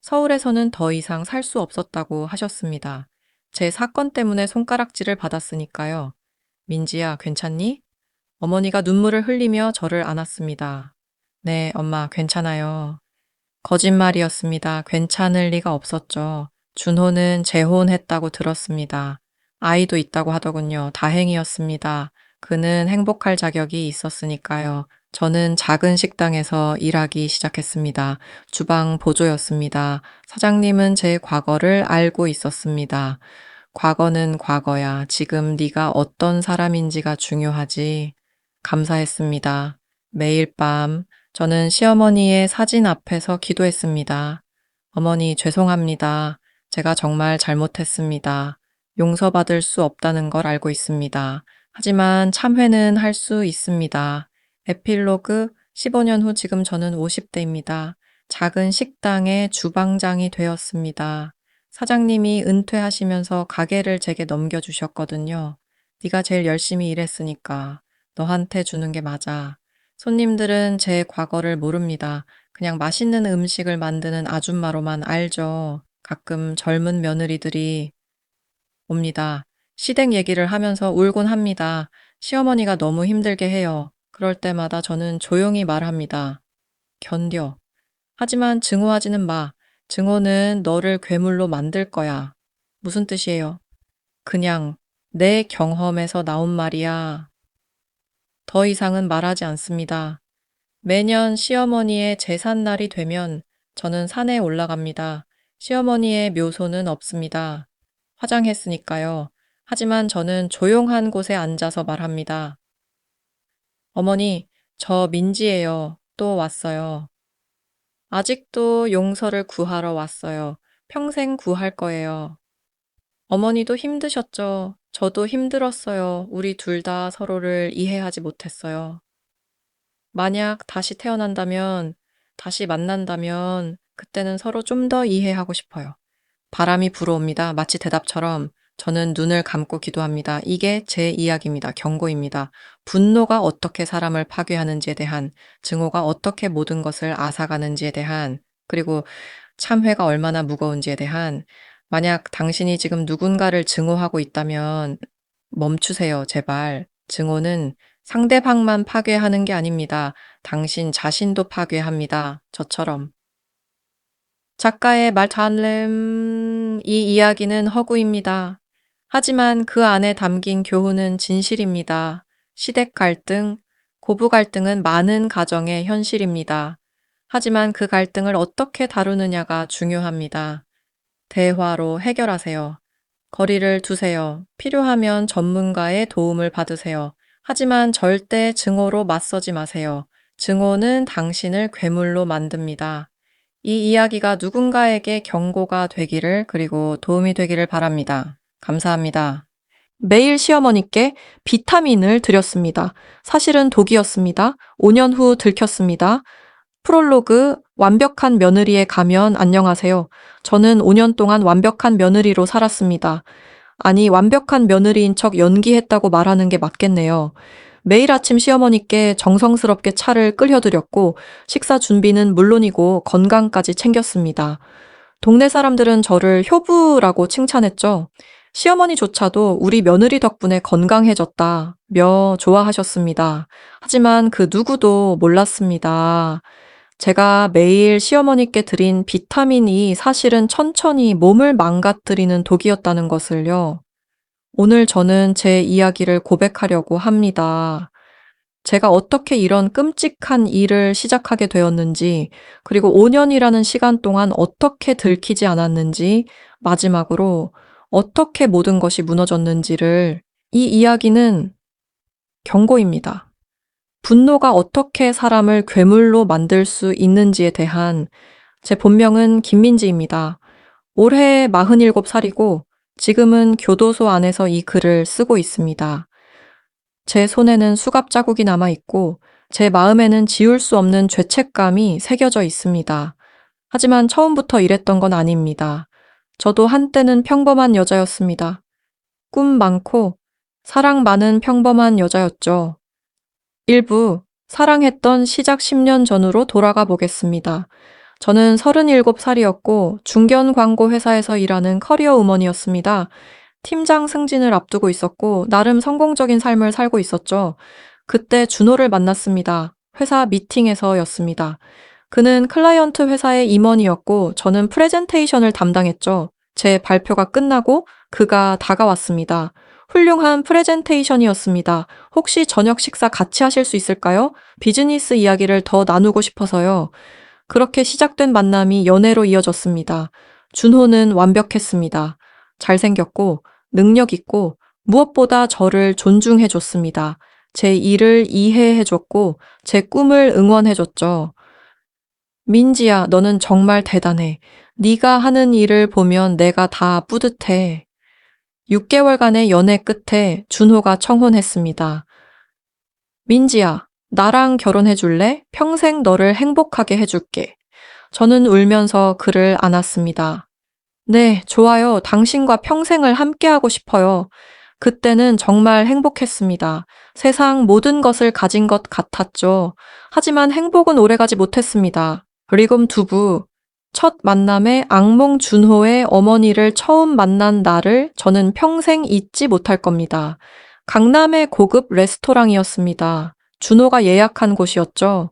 S1: 서울에서는 더 이상 살 수 없었다고 하셨습니다. 제 사건 때문에 손가락질을 받았으니까요. 민지야, 괜찮니? 어머니가 눈물을 흘리며 저를 안았습니다. 네, 엄마, 괜찮아요. 거짓말이었습니다. 괜찮을 리가 없었죠. 준호는 재혼했다고 들었습니다. 아이도 있다고 하더군요. 다행이었습니다. 그는 행복할 자격이 있었으니까요. 저는 작은 식당에서 일하기 시작했습니다. 주방 보조였습니다. 사장님은 제 과거를 알고 있었습니다. 과거는 과거야. 지금 네가 어떤 사람인지가 중요하지. 감사했습니다. 매일 밤 저는 시어머니의 사진 앞에서 기도했습니다. 어머니, 죄송합니다. 제가 정말 잘못했습니다. 용서받을 수 없다는 걸 알고 있습니다. 하지만 참회는 할 수 있습니다. 에필로그 15년 후 지금 저는 50대입니다. 작은 식당의 주방장이 되었습니다. 사장님이 은퇴하시면서 가게를 제게 넘겨주셨거든요. 네가 제일 열심히 일했으니까 너한테 주는 게 맞아. 손님들은 제 과거를 모릅니다. 그냥 맛있는 음식을 만드는 아줌마로만 알죠. 가끔 젊은 며느리들이 옵니다. 시댁 얘기를 하면서 울곤 합니다. 시어머니가 너무 힘들게 해요. 그럴 때마다 저는 조용히 말합니다. 견뎌. 하지만 증오하지는 마. 증오는 너를 괴물로 만들 거야. 무슨 뜻이에요? 그냥 내 경험에서 나온 말이야. 더 이상은 말하지 않습니다. 매년 시어머니의 제삿날이 되면 저는 산에 올라갑니다. 시어머니의 묘소는 없습니다. 화장했으니까요. 하지만 저는 조용한 곳에 앉아서 말합니다. 어머니, 저 민지예요. 또 왔어요. 아직도 용서를 구하러 왔어요. 평생 구할 거예요. 어머니도 힘드셨죠. 저도 힘들었어요. 우리 둘 다 서로를 이해하지 못했어요. 만약 다시 태어난다면, 다시 만난다면, 그때는 서로 좀 더 이해하고 싶어요. 바람이 불어옵니다. 마치 대답처럼 저는 눈을 감고 기도합니다. 이게 제 이야기입니다. 경고입니다. 분노가 어떻게 사람을 파괴하는지에 대한, 증오가 어떻게 모든 것을 앗아가는지에 대한, 그리고 참회가 얼마나 무거운지에 대한, 만약 당신이 지금 누군가를 증오하고 있다면 멈추세요, 제발. 증오는 상대방만 파괴하는 게 아닙니다. 당신 자신도 파괴합니다. 저처럼. 작가의 말탈렘, 이 이야기는 허구입니다. 하지만 그 안에 담긴 교훈은 진실입니다. 시댁 갈등, 고부 갈등은 많은 가정의 현실입니다. 하지만 그 갈등을 어떻게 다루느냐가 중요합니다. 대화로 해결하세요. 거리를 두세요. 필요하면 전문가의 도움을 받으세요. 하지만 절대 증오로 맞서지 마세요. 증오는 당신을 괴물로 만듭니다. 이 이야기가 누군가에게 경고가 되기를 그리고 도움이 되기를 바랍니다. 감사합니다. 매일 시어머니께 비타민을 드렸습니다. 사실은 독이었습니다. 5년 후 들켰습니다. 프롤로그 완벽한 며느리에 가면 안녕하세요. 저는 5년 동안 완벽한 며느리로 살았습니다. 아니, 완벽한 며느리인 척 연기했다고 말하는 게 맞겠네요. 매일 아침 시어머니께 정성스럽게 차를 끓여드렸고 식사 준비는 물론이고 건강까지 챙겼습니다. 동네 사람들은 저를 효부라고 칭찬했죠. 시어머니조차도 우리 며느리 덕분에 건강해졌다며 좋아하셨습니다. 하지만 그 누구도 몰랐습니다. 제가 매일 시어머니께 드린 비타민이 사실은 천천히 몸을 망가뜨리는 독이었다는 것을요. 오늘 저는 제 이야기를 고백하려고 합니다. 제가 어떻게 이런 끔찍한 일을 시작하게 되었는지, 그리고 5년이라는 시간 동안 어떻게 들키지 않았는지, 마지막으로 어떻게 모든 것이 무너졌는지를, 이 이야기는 경고입니다. 분노가 어떻게 사람을 괴물로 만들 수 있는지에 대한 제 본명은 김민지입니다. 올해 47살이고 지금은 교도소 안에서 이 글을 쓰고 있습니다. 제 손에는 수갑 자국이 남아 있고 제 마음에는 지울 수 없는 죄책감이 새겨져 있습니다. 하지만 처음부터 이랬던 건 아닙니다. 저도 한때는 평범한 여자였습니다. 꿈 많고 사랑 많은 평범한 여자였죠. 일부 사랑했던 시작 10년 전으로 돌아가 보겠습니다. 저는 37살이었고 중견 광고 회사에서 일하는 커리어 우먼이었습니다. 팀장 승진을 앞두고 있었고 나름 성공적인 삶을 살고 있었죠. 그때 준호를 만났습니다. 회사 미팅에서였습니다. 그는 클라이언트 회사의 임원이었고 저는 프레젠테이션을 담당했죠. 제 발표가 끝나고 그가 다가왔습니다. 훌륭한 프레젠테이션이었습니다. 혹시 저녁 식사 같이 하실 수 있을까요? 비즈니스 이야기를 더 나누고 싶어서요. 그렇게 시작된 만남이 연애로 이어졌습니다. 준호는 완벽했습니다. 잘생겼고 능력 있고 무엇보다 저를 존중해줬습니다. 제 일을 이해해줬고 제 꿈을 응원해줬죠. 민지야, 너는 정말 대단해. 네가 하는 일을 보면 내가 다 뿌듯해. 6개월간의 연애 끝에 준호가 청혼했습니다. 민지야, 나랑 결혼해 줄래? 평생 너를 행복하게 해줄게. 저는 울면서 그를 안았습니다. 네, 좋아요. 당신과 평생을 함께하고 싶어요. 그때는 정말 행복했습니다. 세상 모든 것을 가진 것 같았죠. 하지만 행복은 오래가지 못했습니다. 리금 두부, 첫 만남에 악몽 준호의 어머니를 처음 만난 날을 저는 평생 잊지 못할 겁니다. 강남의 고급 레스토랑이었습니다. 준호가 예약한 곳이었죠.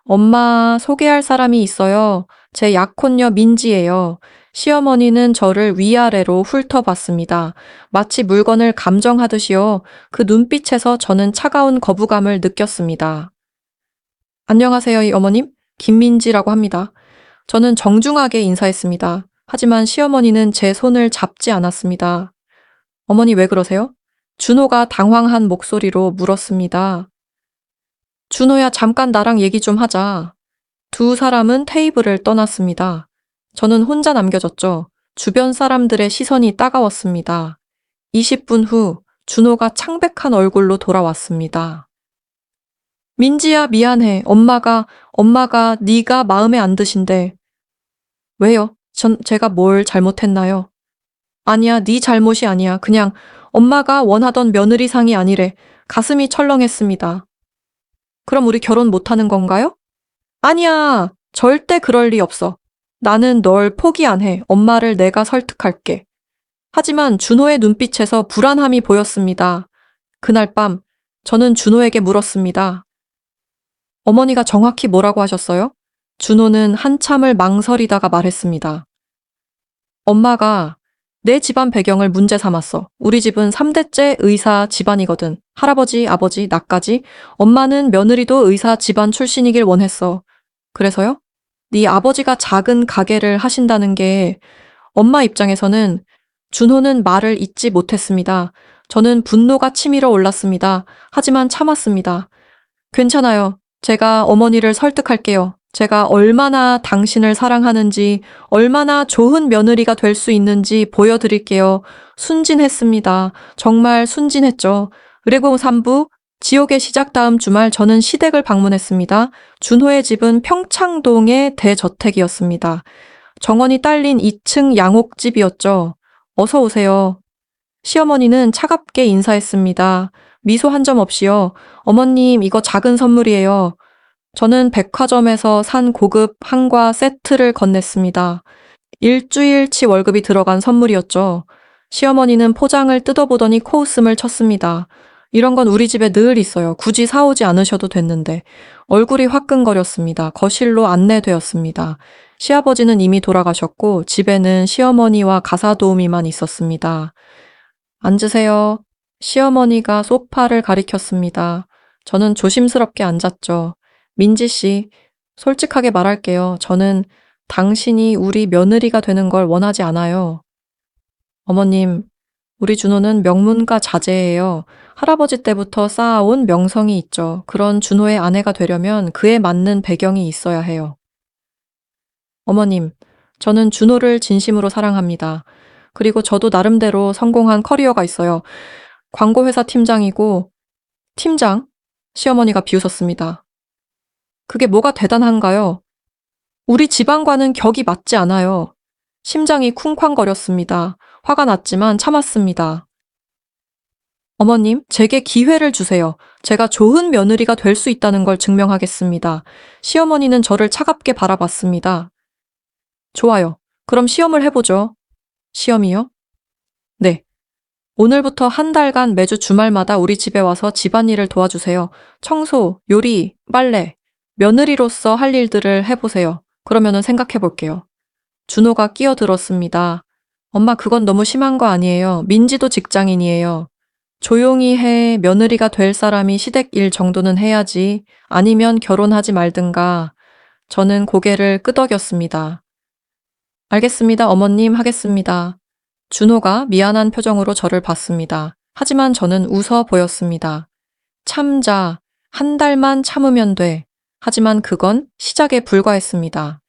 S1: 엄마, 소개할 사람이 있어요. 제 약혼녀 민지예요. 시어머니는 저를 위아래로 훑어봤습니다. 마치 물건을 감정하듯이요. 그 눈빛에서 저는 차가운 거부감을 느꼈습니다. 안녕하세요, 이 어머님. 김민지라고 합니다. 저는 정중하게 인사했습니다. 하지만 시어머니는 제 손을 잡지 않았습니다. 어머니 왜 그러세요? 준호가 당황한 목소리로 물었습니다. 준호야, 잠깐 나랑 얘기 좀 하자. 두 사람은 테이블을 떠났습니다. 저는 혼자 남겨졌죠. 주변 사람들의 시선이 따가웠습니다. 20분 후 준호가 창백한 얼굴로 돌아왔습니다. 민지야, 미안해. 엄마가 네가 마음에 안 드신대. 왜요? 제가 뭘 잘못했나요? 아니야, 네 잘못이 아니야. 그냥 엄마가 원하던 며느리상이 아니래. 가슴이 철렁했습니다. 그럼 우리 결혼 못하는 건가요? 아니야, 절대 그럴 리 없어. 나는 널 포기 안 해. 엄마를 내가 설득할게. 하지만 준호의 눈빛에서 불안함이 보였습니다. 그날 밤, 저는 준호에게 물었습니다. 어머니가 정확히 뭐라고 하셨어요? 준호는 한참을 망설이다가 말했습니다. 엄마가 내 집안 배경을 문제 삼았어. 우리 집은 3대째 의사 집안이거든. 할아버지, 아버지, 나까지. 엄마는 며느리도 의사 집안 출신이길 원했어. 그래서요? 네 아버지가 작은 가게를 하신다는 게 엄마 입장에서는 준호는 말을 잇지 못했습니다. 저는 분노가 치밀어 올랐습니다. 하지만 참았습니다. 괜찮아요. 제가 어머니를 설득할게요. 제가 얼마나 당신을 사랑하는지, 얼마나 좋은 며느리가 될 수 있는지 보여드릴게요. 순진했습니다. 정말 순진했죠. 의뢰공 3부, 지옥의 시작 다음 주말 저는 시댁을 방문했습니다. 준호의 집은 평창동의 대저택이었습니다. 정원이 딸린 2층 양옥집이었죠. 어서 오세요. 시어머니는 차갑게 인사했습니다. 미소 한 점 없이요. 어머님, 이거 작은 선물이에요. 저는 백화점에서 산 고급 한과 세트를 건넸습니다. 일주일치 월급이 들어간 선물이었죠. 시어머니는 포장을 뜯어보더니 코웃음을 쳤습니다. 이런 건 우리 집에 늘 있어요. 굳이 사오지 않으셔도 됐는데. 얼굴이 화끈거렸습니다. 거실로 안내되었습니다. 시아버지는 이미 돌아가셨고 집에는 시어머니와 가사도우미만 있었습니다. 앉으세요. 시어머니가 소파를 가리켰습니다. 저는 조심스럽게 앉았죠. 민지 씨, 솔직하게 말할게요. 저는 당신이 우리 며느리가 되는 걸 원하지 않아요. 어머님, 우리 준호는 명문가 자제예요. 할아버지 때부터 쌓아온 명성이 있죠. 그런 준호의 아내가 되려면 그에 맞는 배경이 있어야 해요. 어머님, 저는 준호를 진심으로 사랑합니다. 그리고 저도 나름대로 성공한 커리어가 있어요. 광고회사 팀장이고, 팀장? 시어머니가 비웃었습니다. 그게 뭐가 대단한가요? 우리 집안과는 격이 맞지 않아요. 심장이 쿵쾅거렸습니다. 화가 났지만 참았습니다. 어머님, 제게 기회를 주세요. 제가 좋은 며느리가 될 수 있다는 걸 증명하겠습니다. 시어머니는 저를 차갑게 바라봤습니다. 좋아요. 그럼 시험을 해보죠. 시험이요? 네. 오늘부터 한 달간 매주 주말마다 우리 집에 와서 집안일을 도와주세요. 청소, 요리, 빨래, 며느리로서 할 일들을 해보세요. 그러면은 생각해 볼게요. 준호가 끼어들었습니다. 엄마, 그건 너무 심한 거 아니에요. 민지도 직장인이에요. 조용히 해. 며느리가 될 사람이 시댁 일 정도는 해야지. 아니면 결혼하지 말든가. 저는 고개를 끄덕였습니다. 알겠습니다, 어머님, 하겠습니다. 준호가 미안한 표정으로 저를 봤습니다. 하지만 저는 웃어 보였습니다. 참자. 한 달만 참으면 돼. 하지만 그건 시작에 불과했습니다.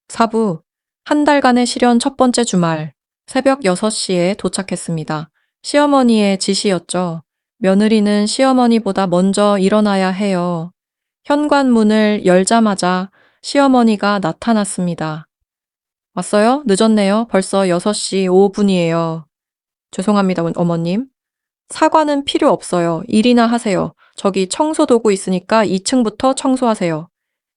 S1: 4부. 한 달간의 실현 첫 번째 주말. 새벽 6시에 도착했습니다. 시어머니의 지시였죠. 며느리는 시어머니보다 먼저 일어나야 해요. 현관문을 열자마자 시어머니가 나타났습니다. 왔어요? 늦었네요. 벌써 6시 5분이에요. 죄송합니다, 어머님. 사과는 필요 없어요. 일이나 하세요. 저기 청소 도구 있으니까 2층부터 청소하세요.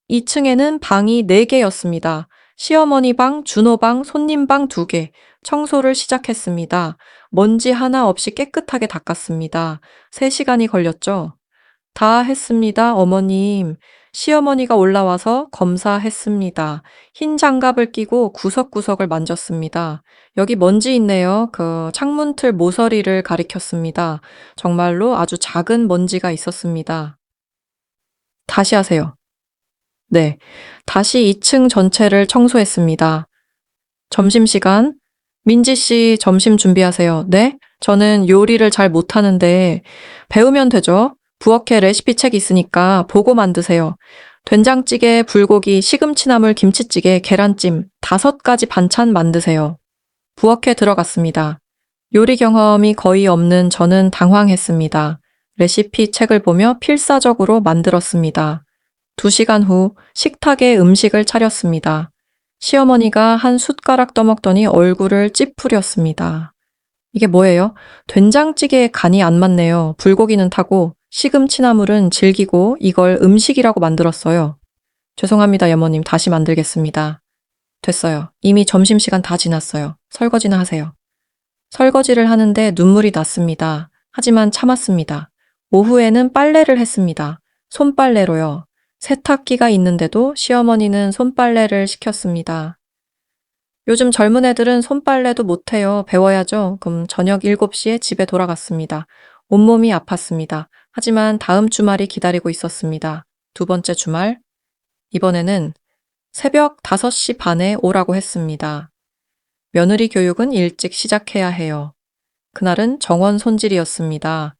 S1: 2층에는 방이 4개였습니다. 시어머니 방, 준호 방, 손님 방 2개. 청소를 시작했습니다. 먼지 하나 없이 깨끗하게 닦았습니다. 3시간이 걸렸죠? 다 했습니다, 어머님. 시어머니가 올라와서 검사했습니다. 흰 장갑을 끼고 구석구석을 만졌습니다. 여기 먼지 있네요. 그 창문틀 모서리를 가리켰습니다. 정말로 아주 작은 먼지가 있었습니다. 다시 하세요. 네. 다시 2층 전체를 청소했습니다. 점심시간. 민지 씨 점심 준비하세요. 네? 저는 요리를 잘 못하는데 배우면 되죠? 부엌에 레시피 책 있으니까 보고 만드세요. 된장찌개, 불고기, 시금치나물, 김치찌개, 계란찜 5가지 반찬 만드세요. 부엌에 들어갔습니다. 요리 경험이 거의 없는 저는 당황했습니다. 레시피 책을 보며 필사적으로 만들었습니다. 2시간 후 식탁에 음식을 차렸습니다. 시어머니가 한 숟가락 떠먹더니 얼굴을 찌푸렸습니다. 이게 뭐예요? 된장찌개에 간이 안 맞네요. 불고기는 타고 시금치나물은 질기고 이걸 음식이라고 만들었어요. 죄송합니다, 여모님. 다시 만들겠습니다. 됐어요. 이미 점심시간 다 지났어요. 설거지나 하세요. 설거지를 하는데 눈물이 났습니다. 하지만 참았습니다. 오후에는 빨래를 했습니다. 손빨래로요. 세탁기가 있는데도 시어머니는 손빨래를 시켰습니다. 요즘 젊은 애들은 손빨래도 못해요. 배워야죠. 그럼 저녁 7시에 집에 돌아갔습니다. 온몸이 아팠습니다. 하지만 다음 주말이 기다리고 있었습니다. 2번째 주말. 이번에는 새벽 5시 반에 오라고 했습니다. 며느리 교육은 일찍 시작해야 해요. 그날은 정원 손질이었습니다.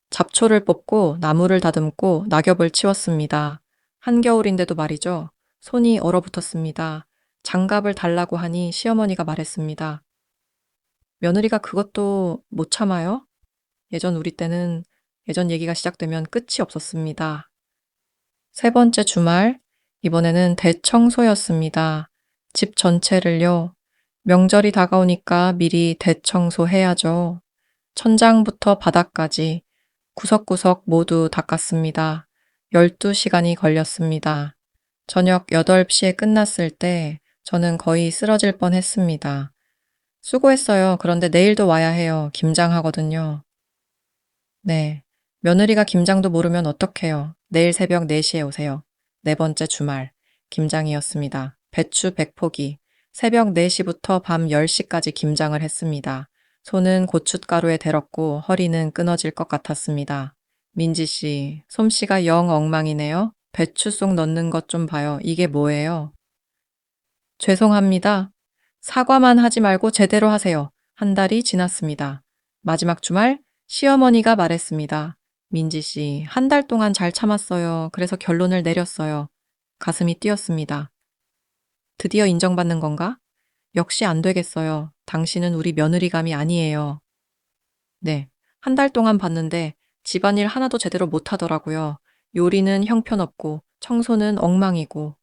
S1: 잡초를 뽑고 나무를 다듬고 낙엽을 치웠습니다. 한겨울인데도 말이죠. 손이 얼어붙었습니다. 장갑을 달라고 하니 시어머니가 말했습니다. 며느리가 그것도 못 참아요? 예전 우리 때는 예전 얘기가 시작되면 끝이 없었습니다. 세 번째 주말, 이번에는 대청소였습니다. 집 전체를요. 명절이 다가오니까 미리 대청소해야죠. 천장부터 바닥까지 구석구석 모두 닦았습니다. 12시간이 걸렸습니다. 저녁 8시에 끝났을 때 저는 거의 쓰러질 뻔했습니다. 수고했어요. 그런데 내일도 와야 해요. 김장하거든요. 네. 며느리가 김장도 모르면 어떡해요. 내일 새벽 4시에 오세요. 네 번째 주말. 김장이었습니다. 배추 100포기. 새벽 4시부터 밤 10시까지 김장을 했습니다. 손은 고춧가루에 데렀고 허리는 끊어질 것 같았습니다. 민지 씨, 솜씨가 영 엉망이네요. 배추 속 넣는 것 좀 봐요. 이게 뭐예요? 죄송합니다. 사과만 하지 말고 제대로 하세요. 한 달이 지났습니다. 마지막 주말 시어머니가 말했습니다. 민지 씨, 한 달 동안 잘 참았어요. 그래서 결론을 내렸어요. 가슴이 뛰었습니다. 드디어 인정받는 건가? 역시 안 되겠어요. 당신은 우리 며느리감이 아니에요. 네, 한 달 동안 봤는데 집안일 하나도 제대로 못하더라고요. 요리는 형편없고 청소는 엉망이고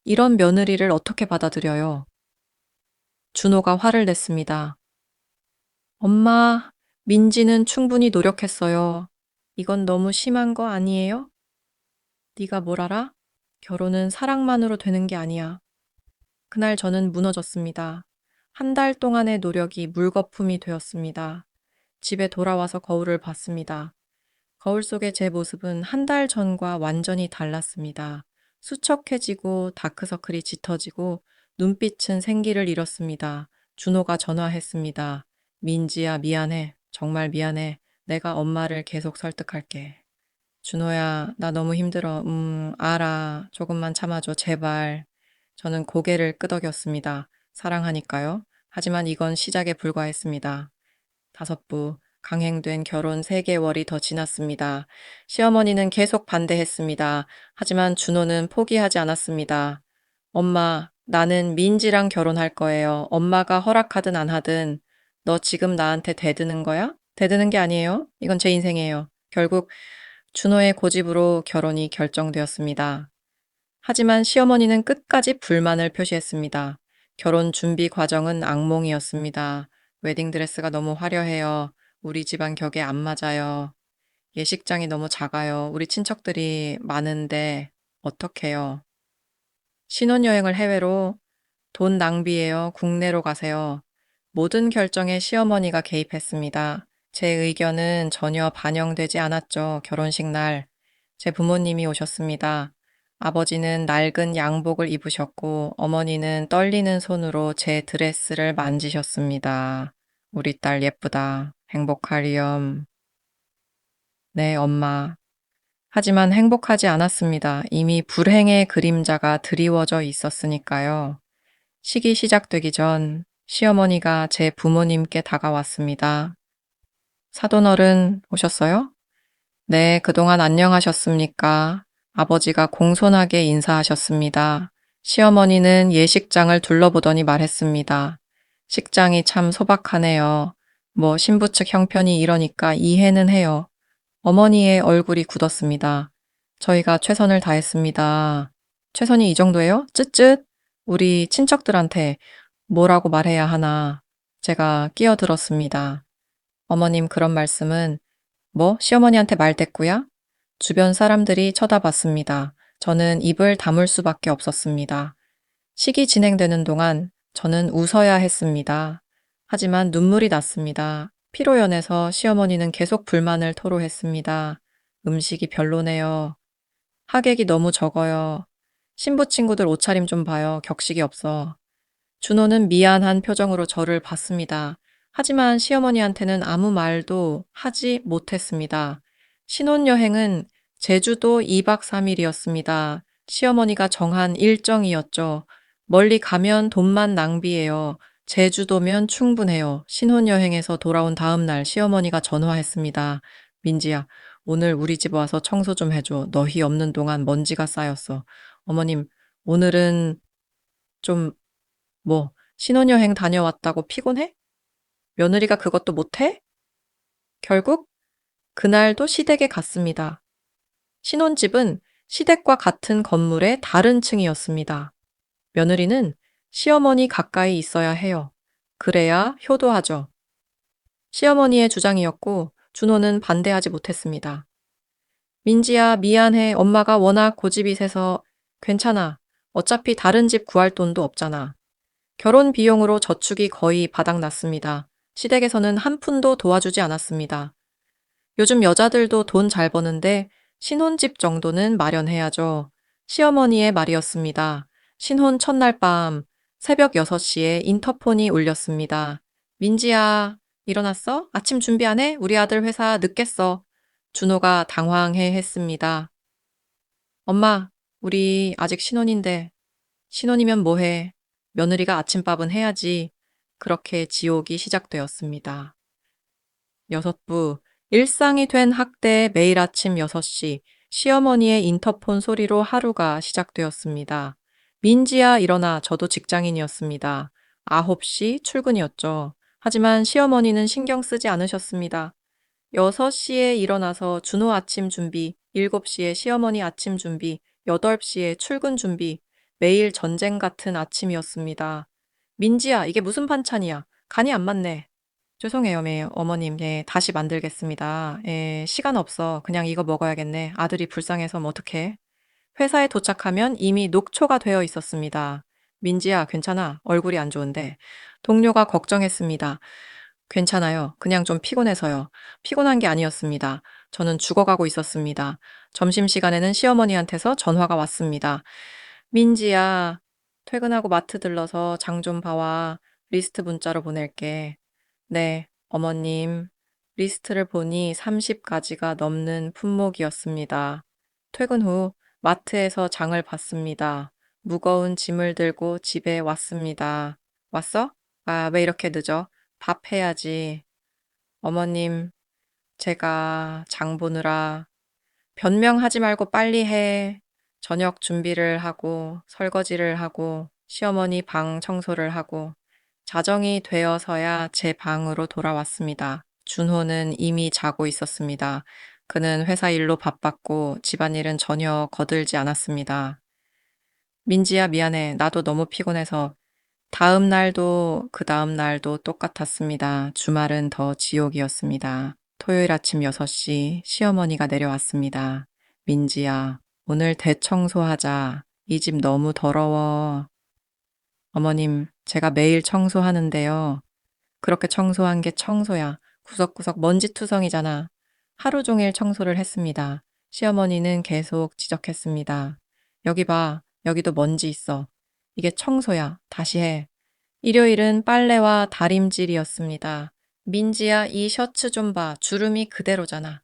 S1: 이런 며느리를 어떻게 받아들여요? 준호가 화를 냈습니다. 엄마, 민지는 충분히 노력했어요. 이건 너무 심한 거 아니에요? 네가 뭘 알아? 결혼은 사랑만으로 되는 게 아니야. 그날 저는 무너졌습니다. 한 달 동안의 노력이 물거품이 되었습니다. 집에 돌아와서 거울을 봤습니다. 거울 속의 제 모습은 한 달 전과 완전히 달랐습니다. 수척해지고 다크서클이 짙어지고 눈빛은 생기를 잃었습니다. 준호가 전화했습니다. 민지야, 미안해. 정말 미안해. 내가 엄마를 계속 설득할게. 준호야, 나 너무 힘들어. 알아. 조금만 참아줘, 제발. 저는 고개를 끄덕였습니다. 사랑하니까요. 하지만 이건 시작에 불과했습니다. 5부, 강행된 결혼 3개월이 더 지났습니다. 시어머니는 계속 반대했습니다. 하지만 준호는 포기하지 않았습니다. 엄마, 나는 민지랑 결혼할 거예요. 엄마가 허락하든 안 하든 너 지금 나한테 대드는 거야? 대드는 게 아니에요. 이건 제 인생이에요. 결국 준호의 고집으로 결혼이 결정되었습니다. 하지만 시어머니는 끝까지 불만을 표시했습니다. 결혼 준비 과정은 악몽이었습니다. 웨딩드레스가 너무 화려해요. 우리 집안 격에 안 맞아요. 예식장이 너무 작아요. 우리 친척들이 많은데 어떡해요. 신혼여행을 해외로 돈 낭비예요. 국내로 가세요. 모든 결정에 시어머니가 개입했습니다. 제 의견은 전혀 반영되지 않았죠. 결혼식 날. 제 부모님이 오셨습니다. 아버지는 낡은 양복을 입으셨고 어머니는 떨리는 손으로 제 드레스를 만지셨습니다. 우리 딸 예쁘다. 행복하리엄. 네, 엄마. 하지만 행복하지 않았습니다. 이미 불행의 그림자가 드리워져 있었으니까요. 식이 시작되기 전 시어머니가 제 부모님께 다가왔습니다. 사돈어른 오셨어요? 네, 그동안 안녕하셨습니까? 아버지가 공손하게 인사하셨습니다. 시어머니는 예식장을 둘러보더니 말했습니다. 식장이 참 소박하네요. 뭐 신부 측 형편이 이러니까 이해는 해요. 어머니의 얼굴이 굳었습니다. 저희가 최선을 다했습니다. 최선이 이 정도예요? 쯧쯧. 우리 친척들한테 뭐라고 말해야 하나. 제가 끼어들었습니다. 어머님 그런 말씀은 뭐 시어머니한테 말댔구야? 주변 사람들이 쳐다봤습니다. 저는 입을 다물 수밖에 없었습니다. 식이 진행되는 동안 저는 웃어야 했습니다. 하지만 눈물이 났습니다. 피로연해서 시어머니는 계속 불만을 토로했습니다. 음식이 별로네요. 하객이 너무 적어요. 신부 친구들 옷차림 좀 봐요. 격식이 없어. 준호는 미안한 표정으로 저를 봤습니다. 하지만 시어머니한테는 아무 말도 하지 못했습니다. 신혼여행은 제주도 2박 3일이었습니다. 시어머니가 정한 일정이었죠. 멀리 가면 돈만 낭비해요. 제주도면 충분해요. 신혼여행에서 돌아온 다음 날 시어머니가 전화했습니다. 민지야, 오늘 우리 집 와서 청소 좀 해줘. 너희 없는 동안 먼지가 쌓였어. 어머님, 오늘은 좀, 신혼여행 다녀왔다고 피곤해? 며느리가 그것도 못해? 결국 그날도 시댁에 갔습니다. 신혼집은 시댁과 같은 건물의 다른 층이었습니다. 며느리는 시어머니 가까이 있어야 해요. 그래야 효도하죠. 시어머니의 주장이었고 준호는 반대하지 못했습니다. 민지야, 미안해. 엄마가 워낙 고집이 세서 괜찮아. 어차피 다른 집 구할 돈도 없잖아. 결혼 비용으로 저축이 거의 바닥났습니다. 시댁에서는 한 푼도 도와주지 않았습니다. 요즘 여자들도 돈 잘 버는데 신혼집 정도는 마련해야죠. 시어머니의 말이었습니다. 신혼 첫날 밤 새벽 6시에 인터폰이 울렸습니다. 민지야, 일어났어? 아침 준비 안 해? 우리 아들 회사 늦겠어. 준호가 당황해 했습니다. 엄마, 우리 아직 신혼인데. 신혼이면 뭐해? 며느리가 아침밥은 해야지. 그렇게 지옥이 시작되었습니다. 여섯부, 일상이 된 학대의 매일 아침 6시, 시어머니의 인터폰 소리로 하루가 시작되었습니다. 민지야 일어나. 저도 직장인이었습니다. 9시 출근이었죠. 하지만 시어머니는 신경 쓰지 않으셨습니다. 6시에 일어나서 준호 아침 준비, 7시에 시어머니 아침 준비, 8시에 출근 준비, 매일 전쟁 같은 아침이었습니다. 민지야, 이게 무슨 반찬이야? 간이 안 맞네. 죄송해요, 어머님. 예, 다시 만들겠습니다. 예, 시간 없어. 그냥 이거 먹어야겠네. 아들이 불쌍해서 뭐 어떡해. 회사에 도착하면 이미 녹초가 되어 있었습니다. 민지야, 괜찮아. 얼굴이 안 좋은데. 동료가 걱정했습니다. 괜찮아요. 그냥 좀 피곤해서요. 피곤한 게 아니었습니다. 저는 죽어가고 있었습니다. 점심시간에는 시어머니한테서 전화가 왔습니다. 민지야, 퇴근하고 마트 들러서 장 좀 봐와. 리스트 문자로 보낼게. 네, 어머님. 리스트를 보니 30가지가 넘는 품목이었습니다. 퇴근 후 마트에서 장을 봤습니다. 무거운 짐을 들고 집에 왔습니다. 왔어? 아, 왜 이렇게 늦어? 밥 해야지. 어머님, 제가 장 보느라 변명하지 말고 빨리 해. 저녁 준비를 하고 설거지를 하고 시어머니 방 청소를 하고 자정이 되어서야 제 방으로 돌아왔습니다. 준호는 이미 자고 있었습니다. 그는 회사 일로 바빴고 집안일은 전혀 거들지 않았습니다. 민지야, 미안해. 나도 너무 피곤해서. 다음 날도 그 다음 날도 똑같았습니다. 주말은 더 지옥이었습니다. 토요일 아침 6시 시어머니가 내려왔습니다. 민지야, 오늘 대청소하자. 이 집 너무 더러워. 어머님, 제가 매일 청소하는데요. 그렇게 청소한 게 청소야. 구석구석 먼지투성이잖아. 하루 종일 청소를 했습니다. 시어머니는 계속 지적했습니다. 여기 봐. 여기도 먼지 있어. 이게 청소야. 다시 해. 일요일은 빨래와 다림질이었습니다. 민지야, 이 셔츠 좀 봐. 주름이 그대로잖아.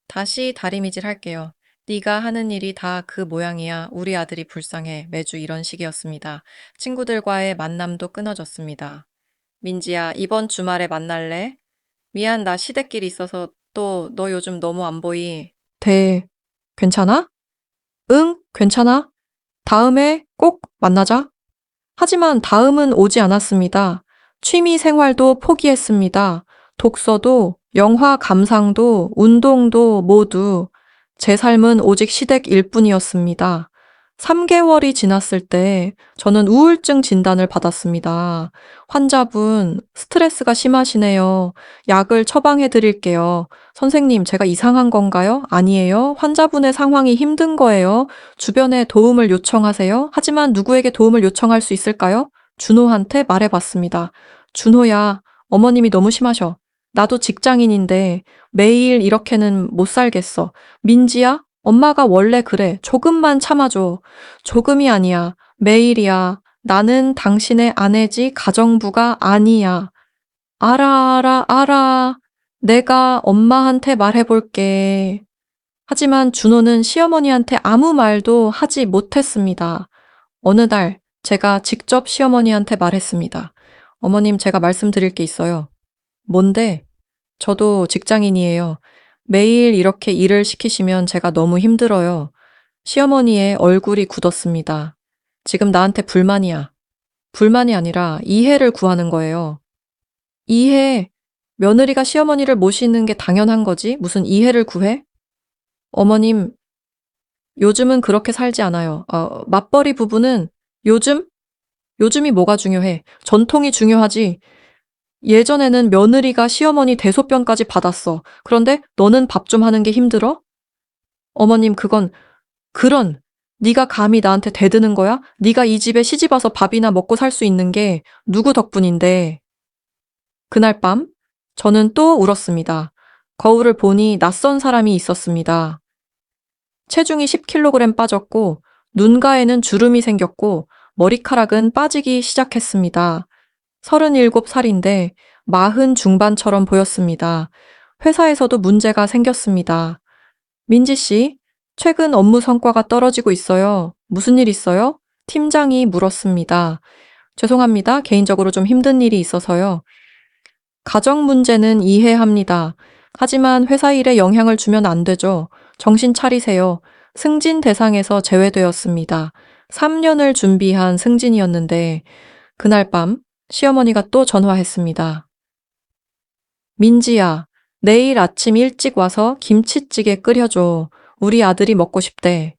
S1: 다시 다리미질 할게요. 네가 하는 일이 다 그 모양이야. 우리 아들이 불쌍해. 매주 이런 식이었습니다. 친구들과의 만남도 끊어졌습니다. 민지야, 이번 주말에 만날래? 미안, 나 시댁끼리 있어서 또 너 요즘 너무 안 보이. 네, 괜찮아? 응, 괜찮아. 다음에 꼭 만나자. 하지만 다음은 오지 않았습니다. 취미 생활도 포기했습니다. 독서도, 영화 감상도, 운동도 모두 제 삶은 오직 시댁일 뿐이었습니다. 3개월이 지났을 때 저는 우울증 진단을 받았습니다. 환자분, 스트레스가 심하시네요. 약을 처방해 드릴게요. 선생님, 제가 이상한 건가요? 아니에요. 환자분의 상황이 힘든 거예요. 주변에 도움을 요청하세요. 하지만 누구에게 도움을 요청할 수 있을까요? 준호한테 말해봤습니다. 준호야, 어머님이 너무 심하셔. 나도 직장인인데 매일 이렇게는 못 살겠어. 민지야, 엄마가 원래 그래. 조금만 참아줘. 조금이 아니야. 매일이야. 나는 당신의 아내지 가정부가 아니야. 알아. 내가 엄마한테 말해볼게. 하지만 준호는 시어머니한테 아무 말도 하지 못했습니다. 어느 날 제가 직접 시어머니한테 말했습니다. 어머님, 제가 말씀드릴 게 있어요. 뭔데? 저도 직장인이에요. 매일 이렇게 일을 시키시면 제가 너무 힘들어요. 시어머니의 얼굴이 굳었습니다. 지금 나한테 불만이야. 불만이 아니라 이해를 구하는 거예요. 이해. 며느리가 시어머니를 모시는 게 당연한 거지. 무슨 이해를 구해? 어머님, 요즘은 그렇게 살지 않아요. 맞벌이 부부는 요즘? 요즘이 뭐가 중요해? 전통이 중요하지. 예전에는 며느리가 시어머니 대소변까지 받았어. 그런데 너는 밥 좀 하는 게 힘들어? 어머님, 그런 네가 감히 나한테 대드는 거야? 네가 이 집에 시집 와서 밥이나 먹고 살 수 있는 게 누구 덕분인데. 그날 밤 저는 또 울었습니다. 거울을 보니 낯선 사람이 있었습니다. 체중이 10kg 빠졌고 눈가에는 주름이 생겼고 머리카락은 빠지기 시작했습니다. 37살인데 40 중반처럼 보였습니다. 회사에서도 문제가 생겼습니다. 민지 씨, 최근 업무 성과가 떨어지고 있어요. 무슨 일 있어요? 팀장이 물었습니다. 죄송합니다. 개인적으로 좀 힘든 일이 있어서요. 가정 문제는 이해합니다. 하지만 회사 일에 영향을 주면 안 되죠. 정신 차리세요. 승진 대상에서 제외되었습니다. 3년을 준비한 승진이었는데 그날 밤 시어머니가 또 전화했습니다. 민지야, 내일 아침 일찍 와서 김치찌개 끓여줘. 우리 아들이 먹고 싶대.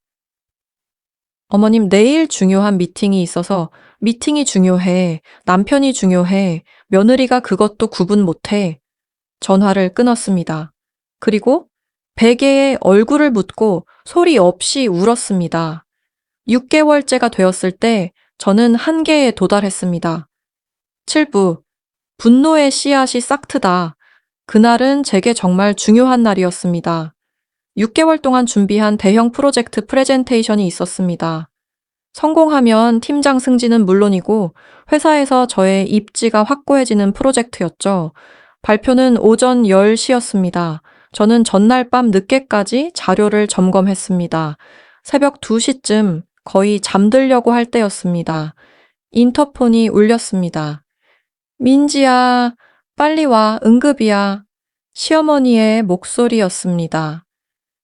S1: 어머님, 내일 중요한 미팅이 있어서 미팅이 중요해. 남편이 중요해. 며느리가 그것도 구분 못해. 전화를 끊었습니다. 그리고 베개에 얼굴을 묻고 소리 없이 울었습니다. 6개월째가 되었을 때 저는 한계에 도달했습니다. 7부, 분노의 씨앗이 싹트다. 그날은 제게 정말 중요한 날이었습니다. 6개월 동안 준비한 대형 프로젝트 프레젠테이션이 있었습니다. 성공하면 팀장 승진은 물론이고 회사에서 저의 입지가 확고해지는 프로젝트였죠. 발표는 오전 10시였습니다. 저는 전날 밤 늦게까지 자료를 점검했습니다. 새벽 2시쯤 거의 잠들려고 할 때였습니다. 인터폰이 울렸습니다. 민지야, 빨리 와, 응급이야. 시어머니의 목소리였습니다.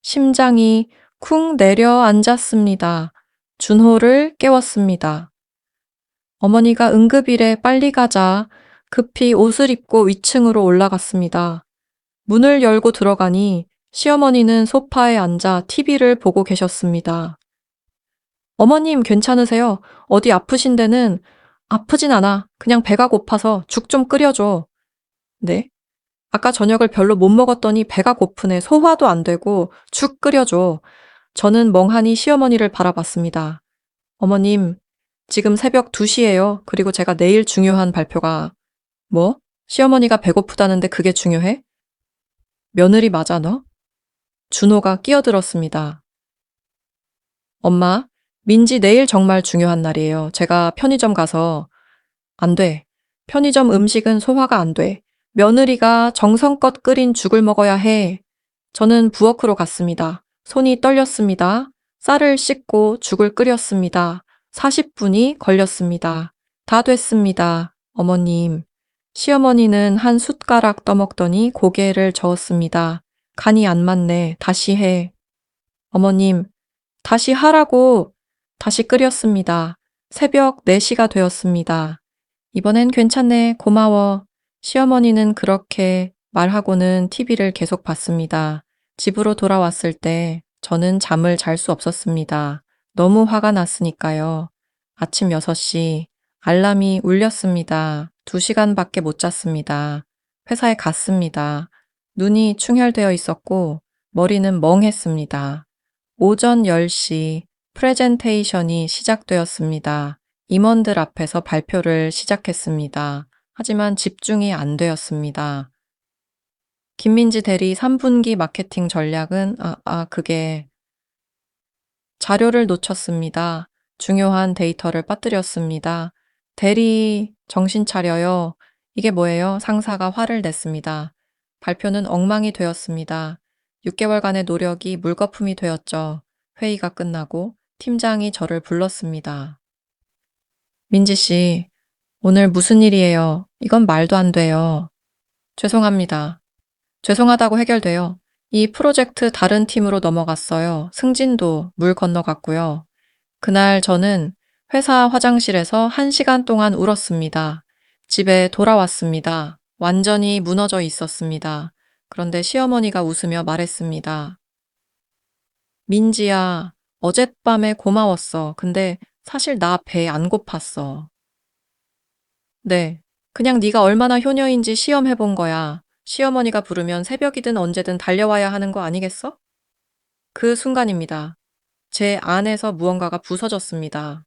S1: 심장이 쿵 내려앉았습니다. 준호를 깨웠습니다. 어머니가 응급일에 빨리 가자 급히 옷을 입고 위층으로 올라갔습니다. 문을 열고 들어가니 시어머니는 소파에 앉아 TV를 보고 계셨습니다. 어머님 괜찮으세요? 어디 아프신 데는? 아프진 않아. 그냥 배가 고파서 죽 좀 끓여줘. 네? 아까 저녁을 별로 못 먹었더니 배가 고프네. 소화도 안 되고 죽 끓여줘. 저는 멍하니 시어머니를 바라봤습니다. 어머님, 지금 새벽 2시예요. 그리고 제가 내일 중요한 발표가. 뭐? 시어머니가 배고프다는데 그게 중요해? 며느리 맞아 너? 준호가 끼어들었습니다. 엄마, 민지 내일 정말 중요한 날이에요. 제가 편의점 가서 안 돼. 편의점 음식은 소화가 안 돼. 며느리가 정성껏 끓인 죽을 먹어야 해. 저는 부엌으로 갔습니다. 손이 떨렸습니다. 쌀을 씻고 죽을 끓였습니다. 40분이 걸렸습니다. 다 됐습니다. 어머님. 시어머니는 한 숟가락 떠먹더니 고개를 저었습니다. 간이 안 맞네. 다시 해. 어머님, 다시 하라고. 다시 끓였습니다. 새벽 4시가 되었습니다. 이번엔 괜찮네. 고마워. 시어머니는 그렇게 말하고는 TV를 계속 봤습니다. 집으로 돌아왔을 때 저는 잠을 잘 수 없었습니다. 너무 화가 났으니까요. 아침 6시 알람이 울렸습니다. 2시간밖에 못 잤습니다. 회사에 갔습니다. 눈이 충혈되어 있었고 머리는 멍했습니다. 오전 10시 프레젠테이션이 시작되었습니다. 임원들 앞에서 발표를 시작했습니다. 하지만 집중이 안 되었습니다. 김민지 대리 3분기 마케팅 전략은 그게 자료를 놓쳤습니다. 중요한 데이터를 빠뜨렸습니다. 대리 정신 차려요. 이게 뭐예요? 상사가 화를 냈습니다. 발표는 엉망이 되었습니다. 6개월간의 노력이 물거품이 되었죠. 회의가 끝나고 팀장이 저를 불렀습니다. 민지 씨, 오늘 무슨 일이에요? 이건 말도 안 돼요. 죄송합니다. 죄송하다고 해결돼요. 이 프로젝트 다른 팀으로 넘어갔어요. 승진도 물 건너갔고요. 그날 저는 회사 화장실에서 1시간 동안 울었습니다. 집에 돌아왔습니다. 완전히 무너져 있었습니다. 그런데 시어머니가 웃으며 말했습니다. 민지야, 어젯밤에 고마웠어. 근데 사실 나 배 안 고팠어. 네. 그냥 네가 얼마나 효녀인지 시험해 본 거야. 시어머니가 부르면 새벽이든 언제든 달려와야 하는 거 아니겠어? 그 순간입니다. 제 안에서 무언가가 부서졌습니다.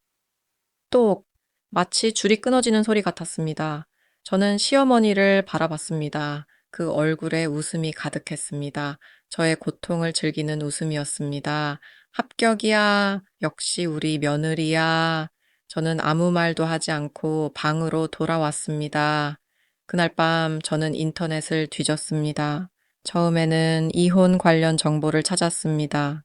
S1: 또 마치 줄이 끊어지는 소리 같았습니다. 저는 시어머니를 바라봤습니다. 그 얼굴에 웃음이 가득했습니다. 저의 고통을 즐기는 웃음이었습니다. 합격이야. 역시 우리 며느리야. 저는 아무 말도 하지 않고 방으로 돌아왔습니다. 그날 밤 저는 인터넷을 뒤졌습니다. 처음에는 이혼 관련 정보를 찾았습니다.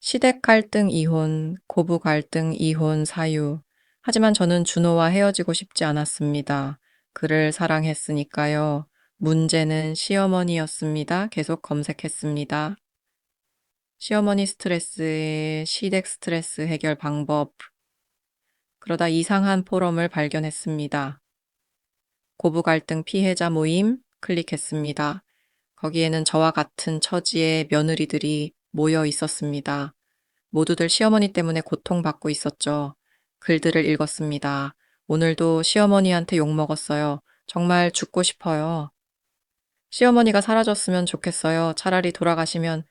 S1: 시댁 갈등 이혼, 고부 갈등 이혼 사유. 하지만 저는 준호와 헤어지고 싶지 않았습니다. 그를 사랑했으니까요. 문제는 시어머니였습니다. 계속 검색했습니다. 시어머니 스트레스의 시댁 스트레스 해결 방법. 그러다 이상한 포럼을 발견했습니다. 고부 갈등 피해자 모임 클릭했습니다. 거기에는 저와 같은 처지의 며느리들이 모여 있었습니다. 모두들 시어머니 때문에 고통받고 있었죠. 글들을 읽었습니다. 오늘도 시어머니한테 욕먹었어요. 정말 죽고 싶어요. 시어머니가 사라졌으면 좋겠어요. 차라리 돌아가시면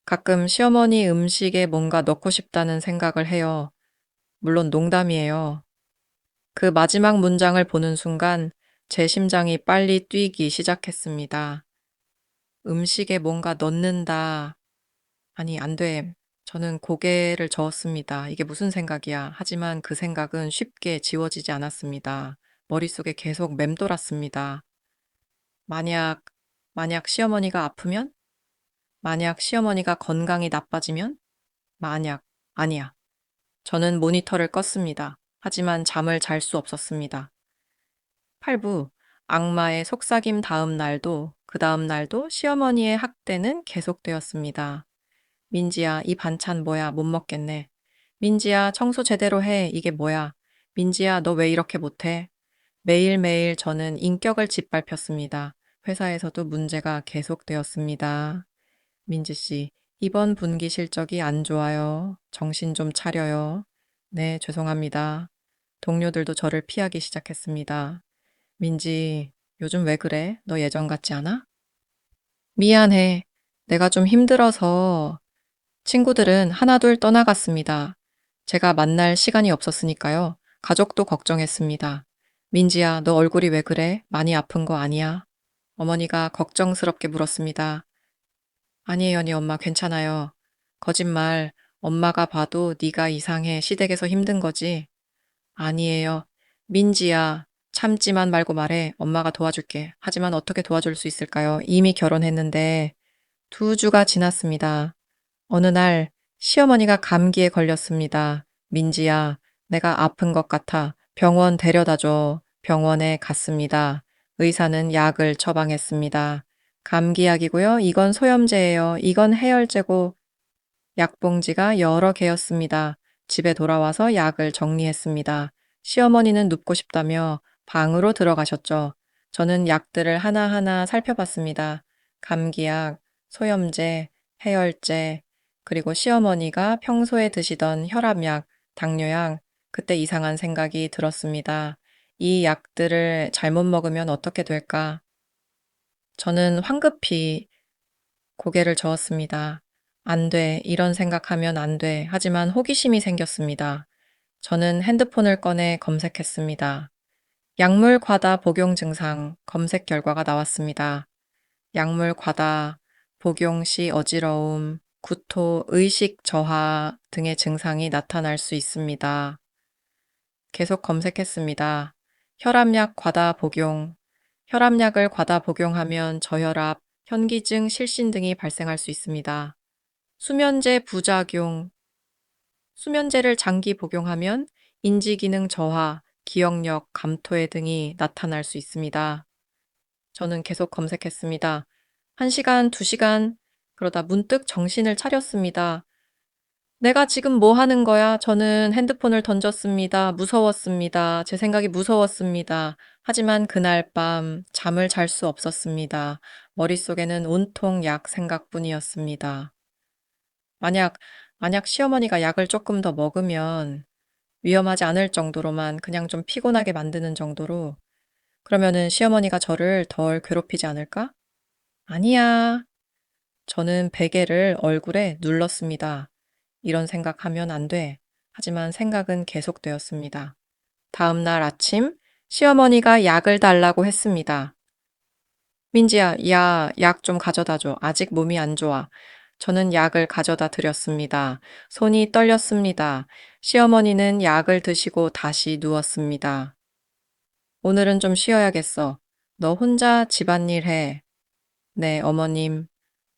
S1: 가끔 시어머니 음식에 뭔가 넣고 싶다는 생각을 해요. 물론 농담이에요. 그 마지막 문장을 보는 순간 제 심장이 빨리 뛰기 시작했습니다. 음식에 뭔가 넣는다. 아니, 안 돼. 저는 고개를 저었습니다. 이게 무슨 생각이야. 하지만 그 생각은 쉽게 지워지지 않았습니다. 머릿속에 계속 맴돌았습니다. 만약, 만약 시어머니가 아프면? 만약 시어머니가 건강이 나빠지면? 만약, 아니야. 저는 모니터를 껐습니다. 하지만 잠을 잘 수 없었습니다. 8부, 악마의 속삭임 다음 날도, 그 다음 날도 시어머니의 학대는 계속되었습니다. 민지야, 이 반찬 뭐야? 못 먹겠네. 민지야, 청소 제대로 해. 이게 뭐야? 민지야, 너 왜 이렇게 못해? 매일매일 저는 인격을 짓밟혔습니다. 회사에서도 문제가 계속되었습니다. 민지 씨, 이번 분기 실적이 안 좋아요. 정신 좀 차려요. 네, 죄송합니다. 동료들도 저를 피하기 시작했습니다. 민지, 요즘 왜 그래? 너 예전 같지 않아? 미안해. 내가 좀 힘들어서 친구들은 하나둘 떠나갔습니다. 제가 만날 시간이 없었으니까요. 가족도 걱정했습니다. 민지야, 너 얼굴이 왜 그래? 많이 아픈 거 아니야? 어머니가 걱정스럽게 물었습니다. 아니에요, 언니 엄마 괜찮아요. 거짓말. 엄마가 봐도 네가 이상해. 시댁에서 힘든 거지. 아니에요. 민지야, 참지만 말고 말해. 엄마가 도와줄게. 하지만 어떻게 도와줄 수 있을까요? 이미 결혼했는데 2주가 지났습니다. 어느 날 시어머니가 감기에 걸렸습니다. 민지야, 내가 아픈 것 같아. 병원 데려다 줘. 병원에 갔습니다. 의사는 약을 처방했습니다. 감기약이고요. 이건 소염제예요. 이건 해열제고 약봉지가 여러 개였습니다. 집에 돌아와서 약을 정리했습니다. 시어머니는 눕고 싶다며 방으로 들어가셨죠. 저는 약들을 하나하나 살펴봤습니다. 감기약, 소염제, 해열제, 그리고 시어머니가 평소에 드시던 혈압약, 당뇨약, 그때 이상한 생각이 들었습니다. 이 약들을 잘못 먹으면 어떻게 될까? 저는 황급히 고개를 저었습니다. 안 돼. 이런 생각하면 안 돼. 하지만 호기심이 생겼습니다. 저는 핸드폰을 꺼내 검색했습니다. 약물 과다 복용 증상 검색 결과가 나왔습니다. 약물 과다, 복용 시 어지러움, 구토, 의식 저하 등의 증상이 나타날 수 있습니다. 계속 검색했습니다. 혈압약 과다 복용. 혈압약을 과다 복용하면 저혈압, 현기증, 실신 등이 발생할 수 있습니다. 수면제 부작용. 수면제를 장기 복용하면 인지기능 저하, 기억력, 감토해 등이 나타날 수 있습니다. 저는 계속 검색했습니다. 1시간, 2시간, 그러다 문득 정신을 차렸습니다. 내가 지금 뭐 하는 거야? 저는 핸드폰을 던졌습니다. 무서웠습니다. 제 생각이 무서웠습니다. 하지만 그날 밤 잠을 잘 수 없었습니다. 머릿속에는 온통 약 생각뿐이었습니다. 만약, 만약 시어머니가 약을 조금 더 먹으면 위험하지 않을 정도로만 그냥 좀 피곤하게 만드는 정도로 그러면은 시어머니가 저를 덜 괴롭히지 않을까? 아니야. 저는 베개를 얼굴에 눌렀습니다. 이런 생각하면 안 돼. 하지만 생각은 계속되었습니다. 다음 날 아침 시어머니가 약을 달라고 했습니다. 민지야, 약 좀 가져다 줘. 아직 몸이 안 좋아. 저는 약을 가져다 드렸습니다. 손이 떨렸습니다. 시어머니는 약을 드시고 다시 누웠습니다. 오늘은 좀 쉬어야겠어. 너 혼자 집안일 해. 네, 어머님.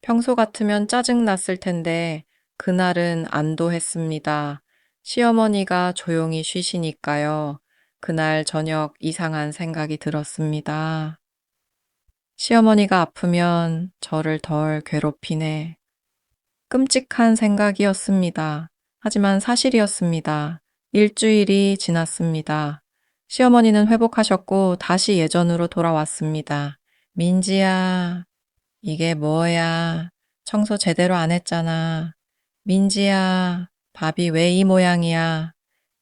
S1: 평소 같으면 짜증 났을 텐데 그날은 안도했습니다. 시어머니가 조용히 쉬시니까요. 그날 저녁 이상한 생각이 들었습니다. 시어머니가 아프면 저를 덜 괴롭히네. 끔찍한 생각이었습니다. 하지만 사실이었습니다. 일주일이 지났습니다. 시어머니는 회복하셨고 다시 예전으로 돌아왔습니다. 민지야, 이게 뭐야? 청소 제대로 안 했잖아. 민지야, 밥이 왜 이 모양이야?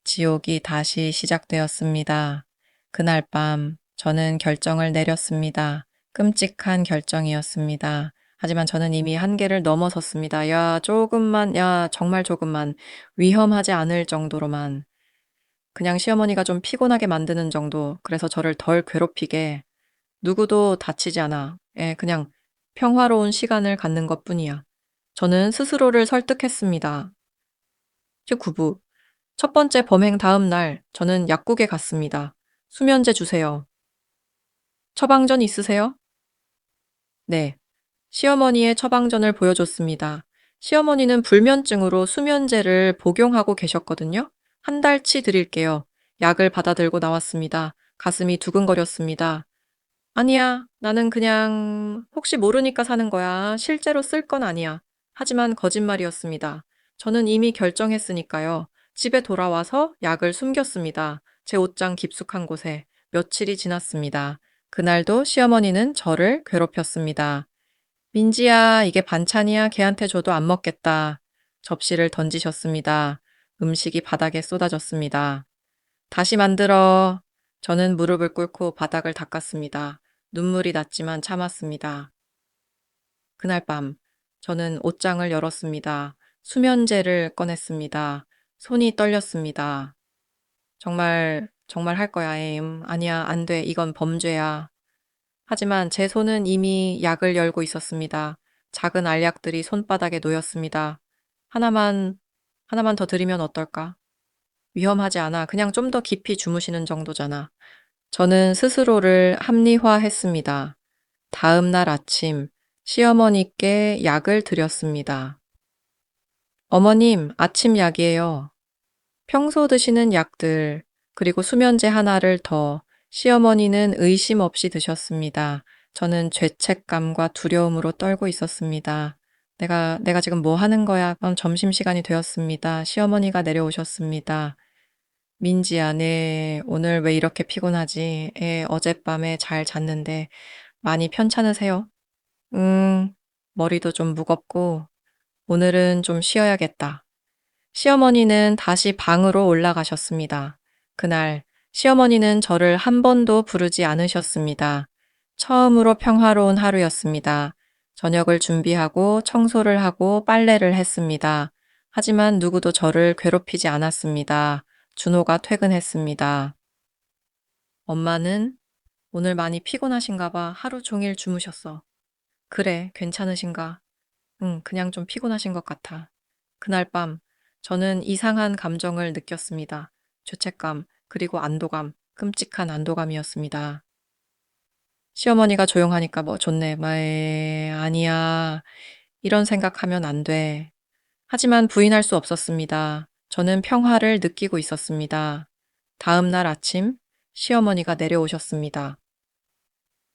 S1: 지옥이 다시 시작되었습니다. 그날 밤 저는 결정을 내렸습니다. 끔찍한 결정이었습니다. 하지만 저는 이미 한계를 넘어섰습니다. 야, 조금만, 야, 정말 조금만, 위험하지 않을 정도로만, 그냥 시어머니가 좀 피곤하게 만드는 정도, 그래서 저를 덜 괴롭히게, 누구도 다치지 않아. 예, 그냥 평화로운 시간을 갖는 것 뿐이야. 저는 스스로를 설득했습니다. 즉, 구부. 첫 번째 범행 다음 날, 저는 약국에 갔습니다. 수면제 주세요. 처방전 있으세요? 네. 시어머니의 처방전을 보여줬습니다. 시어머니는 불면증으로 수면제를 복용하고 계셨거든요. 한 달치 드릴게요. 약을 받아 들고 나왔습니다. 가슴이 두근거렸습니다. 아니야, 나는 그냥 혹시 모르니까 사는 거야. 실제로 쓸 건 아니야. 하지만 거짓말이었습니다. 저는 이미 결정했으니까요. 집에 돌아와서 약을 숨겼습니다. 제 옷장 깊숙한 곳에. 며칠이 지났습니다. 그날도 시어머니는 저를 괴롭혔습니다. 민지야, 이게 반찬이야. 걔한테 줘도 안 먹겠다. 접시를 던지셨습니다. 음식이 바닥에 쏟아졌습니다. 다시 만들어. 저는 무릎을 꿇고 바닥을 닦았습니다. 눈물이 났지만 참았습니다. 그날 밤, 저는 옷장을 열었습니다. 수면제를 꺼냈습니다. 손이 떨렸습니다. 정말 할 거야, 에임. 아니야, 안 돼. 이건 범죄야. 하지만 제 손은 이미 약을 열고 있었습니다. 작은 알약들이 손바닥에 놓였습니다. 하나만, 하나만 더 드리면 어떨까? 위험하지 않아. 그냥 좀 더 깊이 주무시는 정도잖아. 저는 스스로를 합리화했습니다. 다음 날 아침, 시어머니께 약을 드렸습니다. 어머님, 아침 약이에요. 평소 드시는 약들, 그리고 수면제 하나를 더 시어머니는 의심 없이 드셨습니다. 저는 죄책감과 두려움으로 떨고 있었습니다. 내가 지금 뭐 하는 거야? 그럼 점심시간이 되었습니다. 시어머니가 내려오셨습니다. 민지야, 네, 오늘 왜 이렇게 피곤하지? 어젯밤에 잘 잤는데 많이 편찮으세요? 응, 머리도 좀 무겁고 오늘은 좀 쉬어야겠다. 시어머니는 다시 방으로 올라가셨습니다. 그날 시어머니는 저를 한 번도 부르지 않으셨습니다. 처음으로 평화로운 하루였습니다. 저녁을 준비하고 청소를 하고 빨래를 했습니다. 하지만 누구도 저를 괴롭히지 않았습니다. 준호가 퇴근했습니다. 엄마는 오늘 많이 피곤하신가 봐. 하루 종일 주무셨어. 그래, 괜찮으신가? 응, 그냥 좀 피곤하신 것 같아. 그날 밤, 저는 이상한 감정을 느꼈습니다. 죄책감, 그리고 안도감, 끔찍한 안도감이었습니다. 시어머니가 조용하니까 뭐 좋네. 아니야. 이런 생각하면 안 돼. 하지만 부인할 수 없었습니다. 저는 평화를 느끼고 있었습니다. 다음 날 아침 시어머니가 내려오셨습니다.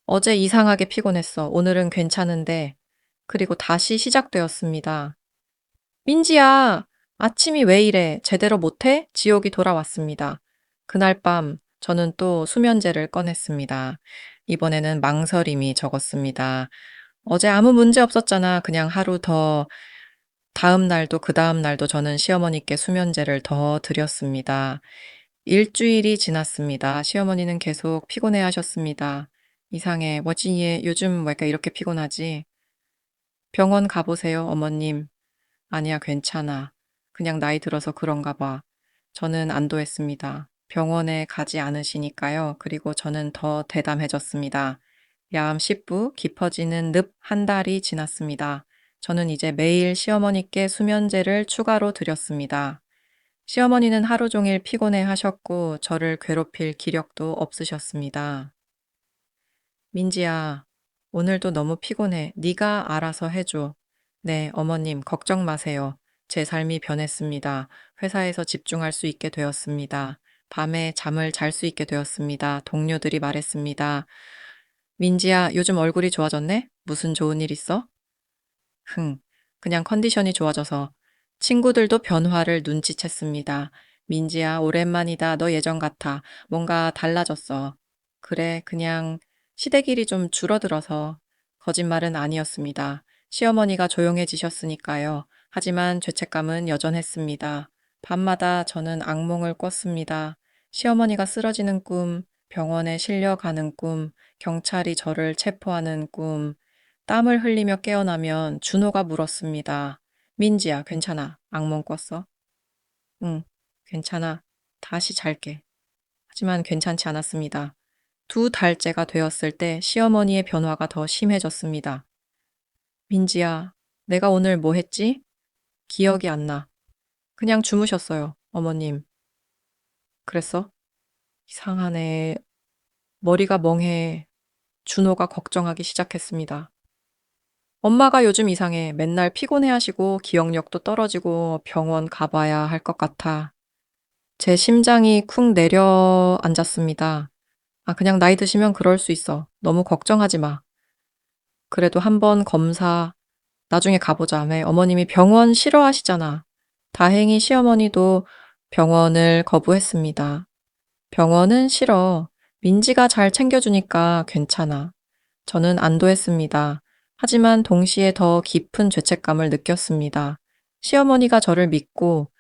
S1: 어제 이상하게 피곤했어. 오늘은 괜찮은데. 그리고 다시 시작되었습니다. 민지야, 아침이 왜 이래? 제대로 못해? 지옥이 돌아왔습니다. 그날 밤 저는 또 수면제를 꺼냈습니다. 이번에는 망설임이 적었습니다. 어제 아무 문제 없었잖아. 그냥 하루 더, 다음 날도 그 다음 날도 저는 시어머니께 수면제를 더 드렸습니다. 일주일이 지났습니다. 시어머니는 계속 피곤해 하셨습니다. 이상해. 뭐지, 얘 요즘 왜 이렇게 피곤하지? 병원 가보세요, 어머님. 아니야, 괜찮아. 그냥 나이 들어서 그런가 봐. 저는 안도했습니다. 병원에 가지 않으시니까요. 그리고 저는 더 대담해졌습니다. 야암 10부, 깊어지는 늪 한 달이 지났습니다. 저는 이제 매일 시어머니께 수면제를 추가로 드렸습니다. 시어머니는 하루 종일 피곤해 하셨고 저를 괴롭힐 기력도 없으셨습니다. 민지야, 오늘도 너무 피곤해. 네가 알아서 해줘. 네, 어머님, 걱정 마세요. 제 삶이 변했습니다. 회사에서 집중할 수 있게 되었습니다. 밤에 잠을 잘 수 있게 되었습니다. 동료들이 말했습니다. 민지야, 요즘 얼굴이 좋아졌네? 무슨 좋은 일 있어? 흥, 그냥 컨디션이 좋아져서 친구들도 변화를 눈치챘습니다. 민지야, 오랜만이다. 너 예전 같아. 뭔가 달라졌어. 그래, 그냥 시댁일이 좀 줄어들어서 거짓말은 아니었습니다. 시어머니가 조용해지셨으니까요. 하지만 죄책감은 여전했습니다. 밤마다 저는 악몽을 꿨습니다. 시어머니가 쓰러지는 꿈, 병원에 실려가는 꿈, 경찰이 저를 체포하는 꿈, 땀을 흘리며 깨어나면 준호가 물었습니다. 민지야, 괜찮아. 악몽 꿨어? 응, 괜찮아. 다시 잘게. 하지만 괜찮지 않았습니다. 두 달째가 되었을 때 시어머니의 변화가 더 심해졌습니다. 민지야, 내가 오늘 뭐 했지? 기억이 안 나. 그냥 주무셨어요, 어머님. 그랬어? 이상하네. 머리가 멍해. 준호가 걱정하기 시작했습니다. 엄마가 요즘 이상해. 맨날 피곤해 하시고 기억력도 떨어지고 병원 가봐야 할 것 같아. 제 심장이 쿵 내려앉았습니다. 아, 그냥 나이 드시면 그럴 수 있어. 너무 걱정하지 마. 그래도 한번 검사, 나중에 가보자. 왜 어머님이 병원 싫어하시잖아. 다행히 시어머니도 병원을 거부했습니다. 병원은 싫어. 민지가 잘 챙겨주니까 괜찮아. 저는 안도했습니다. 하지만 동시에 더 깊은 죄책감을 느꼈습니다. 시어머니가 저를 믿고